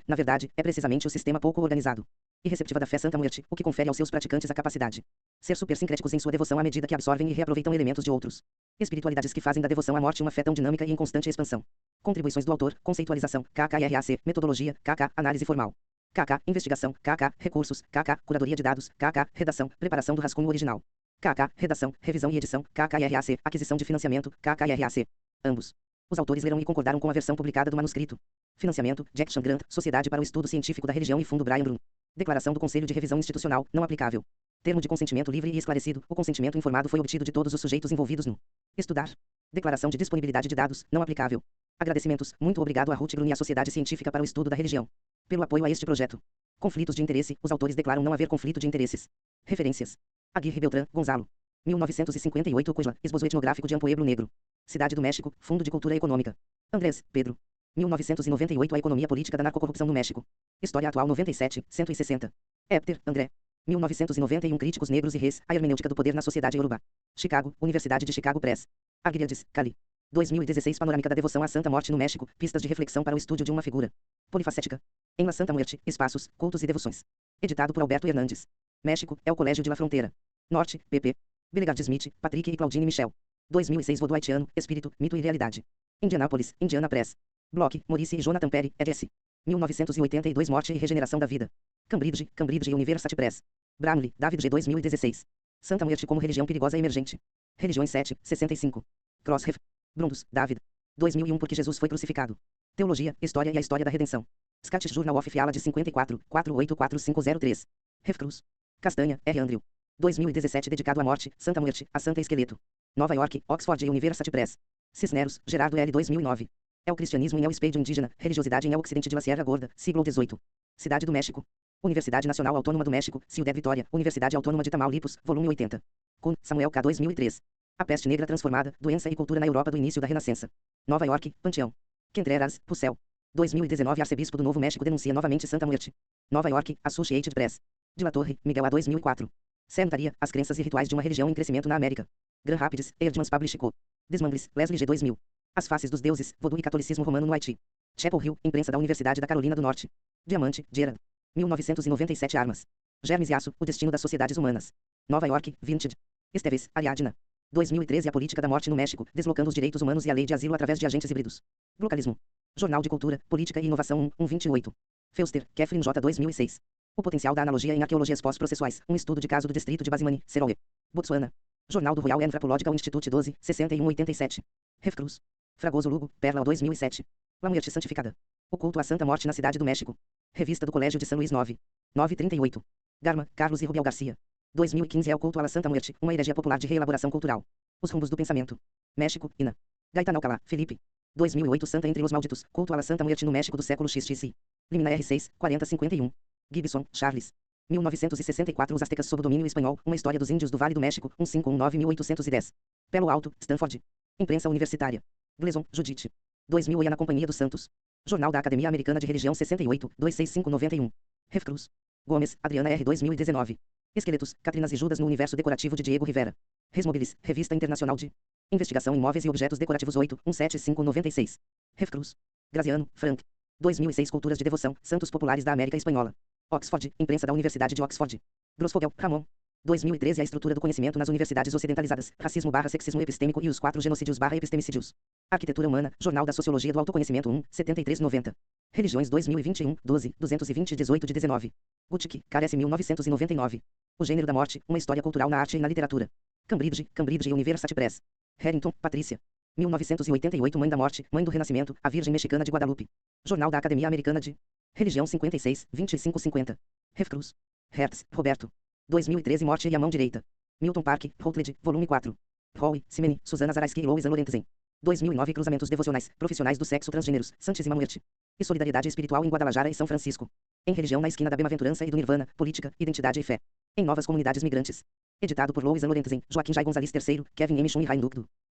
Na verdade, é precisamente o sistema pouco organizado e receptiva da fé Santa Muerte, o que confere aos seus praticantes a capacidade ser supersincréticos em sua devoção à medida que absorvem e reaproveitam elementos de outros espiritualidades que fazem da devoção à morte uma fé tão dinâmica e em constante expansão. Contribuições do autor, conceitualização, KKRAC, metodologia, KK, análise formal, KK, investigação, KK, recursos, KK, curadoria de dados, KK, redação, preparação do rascunho original, KK, redação, revisão e edição, KKRAC, aquisição de financiamento, KKRAC. Ambos os autores leram e concordaram com a versão publicada do manuscrito. Financiamento, Jackson Grant, Sociedade para o Estudo Científico da Religião e Fundo Brian Brum. Declaração do Conselho de Revisão Institucional, não aplicável. Termo de consentimento livre e esclarecido. O consentimento informado foi obtido de todos os sujeitos envolvidos no estudar. Declaração de disponibilidade de dados, não aplicável. Agradecimentos. Muito obrigado a Ruth Grun e à Sociedade Científica para o Estudo da Religião pelo apoio a este projeto. Conflitos de interesse. Os autores declaram não haver conflito de interesses. Referências. Aguirre Beltrán, Gonzalo. 1958. Cuja. Esboço etnográfico de Pueblo Negro. Cidade do México. Fundo de Cultura Econômica. Andrés, Pedro. 1998. A economia política da narcocorrupção no México. História atual 97, 160. Epter, André. 1991. Críticos negros e reis. A hermenêutica do poder na sociedade iorubá. Chicago, Universidade de Chicago Press. Agriades, Cali. 2016. Panorâmica da devoção à Santa Morte no México. Pistas de reflexão para o estúdio de uma figura polifacética. Em La Santa Muerte, espaços, cultos e devoções. Editado por Alberto Hernandes. México, é o Colégio de La Fronteira. Norte, pp. Billegard Smith, Patrick e Claudine Michel. 2006. Vodo haitiano, Espírito, Mito e Realidade. Indianápolis, Indiana Press. Bloch, Maurice e Jonathan Perry, eds. 1982. Morte e Regeneração da Vida. Cambridge, Cambridge e University Press. Bramley, David G. 2016. Santa Muerte como religião perigosa e emergente. Religiões 7, 65. Crossref. Brundus, David. 2001. Porque Jesus foi crucificado. Teologia, História e a História da Redenção. Scottish Journal of Theology 54, 484503. Refcruz. Castanha, R. Andrew. 2017. Dedicado à morte, Santa Muerte, a Santa Esqueleto. Nova York, Oxford University Press. Cisneros, Gerardo L. 2009. É o cristianismo em El Espelho Indígena, religiosidade em El Occidente de La Sierra Gorda, siglo XVIII. Cidade do México. Universidade Nacional Autônoma do México, Ciudad Vitória, Universidade Autônoma de Tamaulipas, volume 80. Kuhn, Samuel K. 2003. A peste negra transformada, doença e cultura na Europa do início da Renascença. Nova York, Panteão. Contreras, Pucel. 2019. Arcebispo do Novo México denuncia novamente Santa Muerte. Nova York, Associated Press. De La Torre, Miguel A. 2004. Sanitaria, as crenças e rituais de uma religião em crescimento na América. Grand Rapids, Erdmans Publish Co. Desmangles, Leslie G. 2000. As faces dos deuses, Vodou e catolicismo romano no Haiti. Chapel Hill, imprensa da Universidade da Carolina do Norte. Diamante, Gerard. 1997. Armas. Germes e aço, o destino das sociedades humanas. Nova York, Vintage. Esteves, Ariadna. 2013. A política da morte no México, deslocando os direitos humanos e a lei de asilo através de agentes híbridos. Localismo. Jornal de Cultura, Política e Inovação 128. Feuster, Kathleen J. 2006. O potencial da analogia em arqueologias pós-processuais, um estudo de caso do distrito de Basimani, Seroe. Botsuana. Jornal do Royal Anthropological Institute 12, 6187. Refcruz. Fragoso Lugo, Perla 2007. La Muerte Santificada. O culto à Santa Morte na Cidade do México. Revista do Colégio de São Luís 9. 938. Garma, Carlos e Rubiel Garcia. 2015. É o culto à Santa Muerte, uma heresia popular de reelaboração cultural. Os rumbos do pensamento. México, Ina. Gaetan Alcalá, Felipe. 2008. Santa entre os malditos, culto à Santa Muerte no México do século XXI. Limina R6, 4051. Gibson, Charles. 1964. Os Aztecas sob domínio espanhol, uma história dos índios do Vale do México, 1519-1810. Pelo Alto, Stanford. Imprensa Universitária. Gleason, Judite. 2000. Na Companhia dos Santos. Jornal da Academia Americana de Religião 68, 26591. Refcruz. Gomes, Adriana R. 2019. Esqueletos, Catrinas e Judas no Universo Decorativo de Diego Rivera. Resmobilis, Revista Internacional de Investigação em Móveis e Objetos Decorativos 8, 17596. Refcruz. Graziano, Frank. 2006. Culturas de Devoção, Santos Populares da América Espanhola. Oxford, Imprensa da Universidade de Oxford. Grossfogel, Ramon. 2013. A estrutura do conhecimento nas universidades ocidentalizadas, racismo/sexismo epistêmico e os 4 genocídios/epistemicídios. Arquitetura Humana, Jornal da Sociologia do Autoconhecimento 1, 7390. Religiões 2021, 12, 220 18 de 19. Guttick, Carece 1999. O Gênero da Morte, uma história cultural na arte e na literatura. Cambridge, Cambridge University Press. Harrington, Patrícia. 1988. Mãe da Morte, Mãe do Renascimento, a Virgem Mexicana de Guadalupe. Jornal da Academia Americana de Religião 56, 2550. Refcruz. Hertz, Roberto. 2013. Morte e a Mão Direita. Milton Park, Routledge, volume 4. Howe, Simene, Susana Zaraski e Louis Lorentzen. 2009. Cruzamentos devocionais, profissionais do sexo transgêneros, Santíssima Muerte. E solidariedade espiritual em Guadalajara e São Francisco. Em religião na esquina da bem-aventurança e do nirvana, política, identidade e fé. Em novas comunidades migrantes. Editado por Louis Lorentzen, Joaquim Jai Gonzalez III, Kevin M. Chun e Rain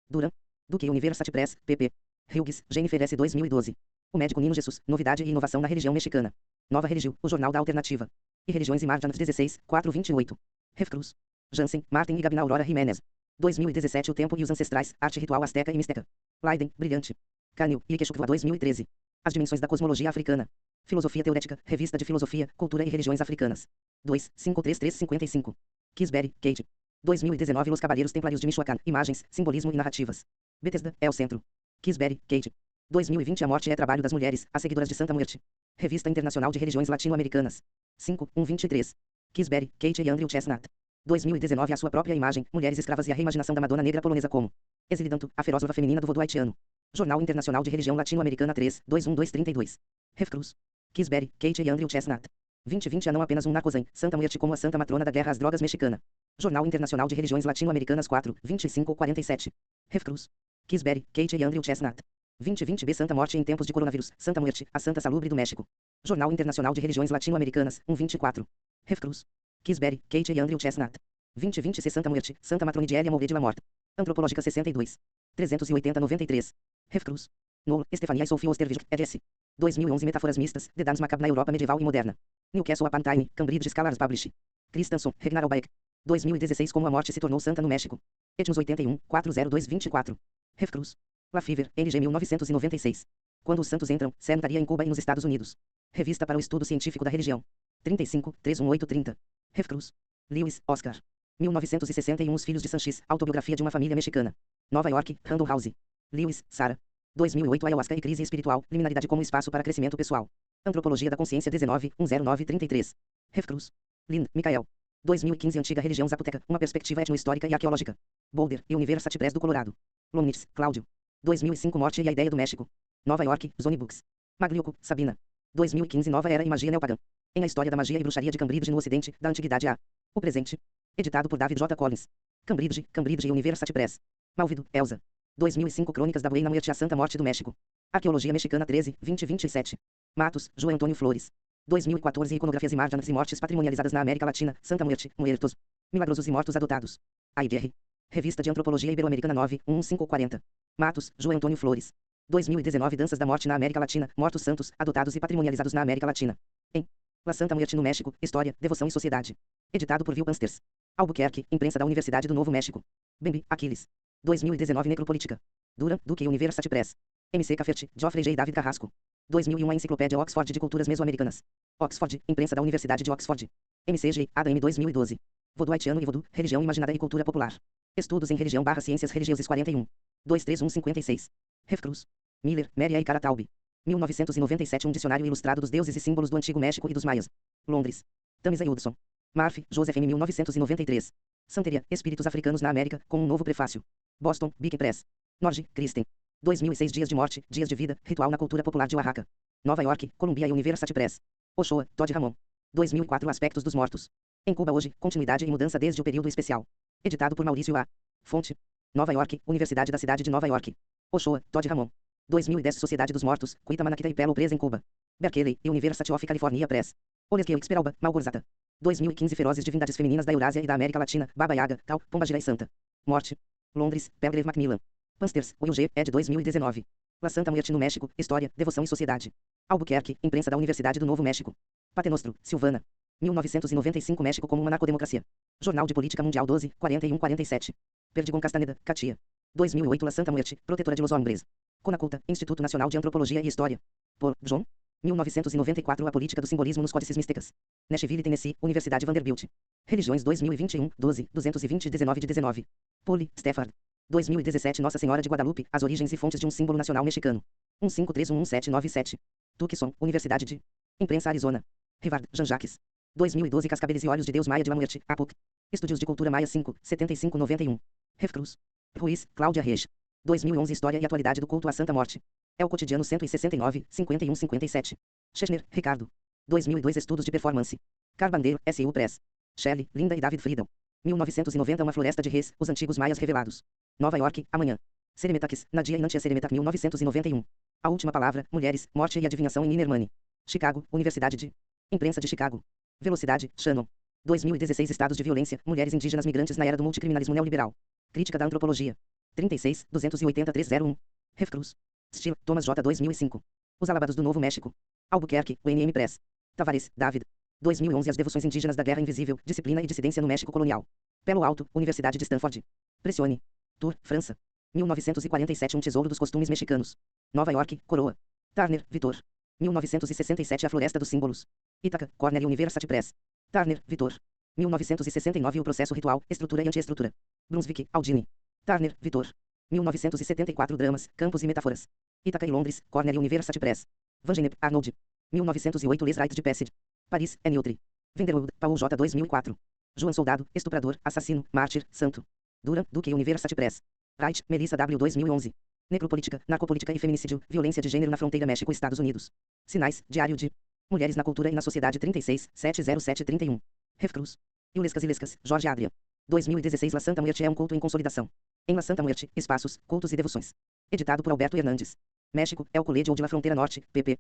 Duran. Duque University Press, pp. Hughes, Jennifer S. 2012. O médico Nino Jesus, novidade e inovação na religião mexicana. Nova Religião, o Jornal da Alternativa. E Religiões e Margins 16, 428. Refcruz. Jansen, Martin e Gabina Aurora Jiménez. 2017. O Tempo e os Ancestrais, Arte Ritual Azteca e Mixteca. Leiden, Brilhante. Canil, e Ikechukwa 2013. As Dimensões da Cosmologia Africana. Filosofia Teorética, Revista de Filosofia, Cultura e Religiões Africanas. 2, 53355. Kisberry, Kate. 2019. Los Cavaleiros Templários de Michoacán, Imagens, Simbolismo e Narrativas. Bethesda, é o centro. Kisberry, Kate. 2020. A Morte é Trabalho das Mulheres, as Seguidoras de Santa Muerte. Revista Internacional de Religiões Latino-Americanas. 5, 123. Kisberry, Kate e Andrew Chestnut. 2019. A Sua Própria Imagem, Mulheres Escravas e a Reimaginação da Madonna Negra Polonesa como Exilidanto, a Ferózova Feminina do Vodou Haitiano. Jornal Internacional de Religião Latino-Americana 3, 21232. Refcruz. Kisberry, Kate e Andrew Chestnut. 2020. A Não Apenas um Narcosém, Santa Muerte como a Santa Matrona da Guerra às Drogas Mexicana. Jornal Internacional de Religiões Latino-Americanas 4, 2547. Refcruz. Kisberry, Kate e Andrew Chestnut. 2020b Santa Morte em tempos de coronavírus. Santa Muerte, a Santa Salubre do México. Jornal Internacional de Religiões Latino-Americanas, 1/24. Ref Cruz. Kisberry, Kate e Andrew Chestnut. 2020c Santa Muerte, Santa Matrone de Elia Mouré de la Morte. Antropológica 62. 380-93. Ref Cruz. Nola, Estefania e Sophie Osterwijk, eds. 2011 Metáforas Mistas, The Dance Macabre na Europa Medieval e Moderna. Newcastle upon Tyne, Cambridge Scholars Publish. Christensen, Regnar Albaek. 2016 Como a Morte se tornou santa no México. Etnos 81, 40224. Ref Cruz. Lafever, NG 1996. Quando os Santos Entram, Sentaria em Cuba e nos Estados Unidos. Revista para o Estudo Científico da Religião. 35, 31830. Ref Cruz. Lewis, Oscar. 1961 Os Filhos de Sanchis, Autobiografia de uma Família Mexicana. Nova York, Randall House. Lewis, Sarah. 2008 Ayahuasca e Crise Espiritual, Liminaridade como Espaço para Crescimento Pessoal. Antropologia da Consciência 19, 10933. Ref Cruz. Lind, Michael. 2015 Antiga Religião Zapoteca, uma perspectiva etnohistórica e arqueológica. Boulder e University Press do Colorado. Lomnitz, Cláudio. 2005 Morte e a Ideia do México. Nova York, Zone Books. Magliuco, Sabina. 2015 Nova Era e Magia Neopagã. Em a História da Magia e Bruxaria de Cambridge no Ocidente, da Antiguidade a o Presente. Editado por David J. Collins. Cambridge e University Press. Malvido, Elsa. 2005 Crônicas da Buena Muerte e a Santa Morte do México. Arqueologia Mexicana 13, 2027. Matos, João Antônio Flores. 2014 Iconografias e Margens e Mortes Patrimonializadas na América Latina, Santa Muerte, Muertos. Milagrosos e Mortos Adotados. AIDR. Revista de Antropologia Ibero-Americana 9, 11540. Matos, João Antônio Flores. 2019 Danças da Morte na América Latina, Mortos Santos, Adotados e Patrimonializados na América Latina. Em La Santa Muerte no México, História, Devoção e Sociedade. Editado por Vilpansters. Albuquerque, Imprensa da Universidade do Novo México. Bembi, Aquiles. 2019 Necropolítica. Duran, Duque University Press. MC Cafferty, Geoffrey J. David Carrasco. 2001 A Enciclopédia Oxford de Culturas Mesoamericanas. Oxford, Imprensa da Universidade de Oxford. MCG, Adam 2012. Vodou haitiano e Vodou, Religião Imaginada e Cultura Popular. Estudos em Religião/Ciências Religiosas 41. 23156. Ref Cruz. Miller, Mary A. Carataub. 1997 Um Dicionário Ilustrado dos Deuses e Símbolos do Antigo México e dos Maias. Londres. Tamisa Hudson. Murphy, Joseph M. 1993. Santeria, Espíritos Africanos na América, com um novo prefácio. Boston, Big Press. Norge, Kristen. 2006 Dias de Morte, Dias de Vida, Ritual na Cultura Popular de Oaxaca. Nova York, Columbia University Press. Ochoa, Todd Ramon. 2004 Aspectos dos Mortos. Em Cuba hoje, continuidade e mudança desde o período especial. Editado por Maurício A. Fonte. Nova York, Universidade da Cidade de Nova York. Ochoa, Todd Ramon. 2010 Sociedade dos Mortos, Cuitamanakita e Pelo Presa em Cuba. Berkeley e University of California Press. Olesqueux Peralba, Malgorzata. 2015 Ferozes Divindades Femininas da Eurásia e da América Latina, Baba Yaga, Cal, Pombagira e Santa. Morte. Londres, Pelgrave Macmillan. Pansters, Will G. ed. 2019. La Santa Muerte no México, História, Devoção e Sociedade. Albuquerque, Imprensa da Universidade do Novo México. Patenostro, Silvana. 1995 México como uma narcodemocracia. Jornal de Política Mundial 12, 41-47. Perdigon Castaneda, Catia. 2008 La Santa Muerte, Protetora de los Hombres. Conaculta, Instituto Nacional de Antropologia e História. Por John. 1994 A Política do Simbolismo nos Códices Místicas. Nashville, Tennessee, Universidade Vanderbilt. Religiões 2021, 12, 220 19 de 19. Poli, Stafford. 2017 Nossa Senhora de Guadalupe, As Origens e Fontes de um Símbolo Nacional Mexicano. 1531797. Tucson, Universidade de Imprensa Arizona. Rivard, Jean-Jacques. 2012 Cascabeles e Olhos de Deus Maia de la Muerte, APUC. Estudos de Cultura Maia 5, 7591. Ref Cruz. Ruiz, Cláudia Reis. 2011 História e Atualidade do Culto à Santa Morte. É o Cotidiano 169, 51-57. Schechner, Ricardo. 2002 Estudos de Performance. Carbandeiro, SU Press. Shelley, Linda e David Friedel. 1990 Uma Floresta de Reis, Os Antigos Maias Revelados. Nova York, Amanhã. Seremetaques, Nadia e Nantia Seremetac 1991. A Última Palavra, Mulheres, Morte e Adivinhação em Inner Money. Chicago, Universidade de Imprensa de Chicago. Velocidade, Shannon. 2016 Estados de Violência, Mulheres Indígenas Migrantes na Era do Multicriminalismo Neoliberal. Crítica da Antropologia. 36, 280-301. Ref Cruz. Steele, Thomas J. 2005. Os Alabados do Novo México. Albuquerque, UNM Press. Tavares, David. 2011 As Devoções Indígenas da Guerra Invisível, Disciplina e Dissidência no México Colonial. Pelo Alto, Universidade de Stanford. Pressione. Tours, França. 1947 Um Tesouro dos Costumes Mexicanos. Nova York, Coroa. Turner, Vitor. 1967 A Floresta dos Símbolos. Ítaca, Cornell University Press. Turner, Vitor. 1969 O Processo Ritual, Estrutura e Antiestrutura. Brunswick, Aldine. Turner, Vitor. 1974 Dramas, Campos e Metáforas. Ítaca e Londres, Cornell University Press. Vangenep, Arnold. 1908 Les Rites de Passage. Paris, Nutri. Vanderwood, Paul J. 2004. João Soldado, Estuprador, Assassino, Mártir, Santo. Duran, Duque University Press. Wright, Melissa W. 2011. Necropolítica, Narcopolítica e Feminicídio, Violência de Gênero na Fronteira México-Estados Unidos. Sinais, Diário de Mulheres na Cultura e na Sociedade 36, 70731. Ref Cruz. Ilescas e Lescas, Jorge Adrian. 2016 La Santa Muerte é um culto em consolidação. Em La Santa Muerte, Espaços, Cultos e Devoções. Editado por Alberto Hernandes. México, El Colede ou de la Fronteira Norte, pp.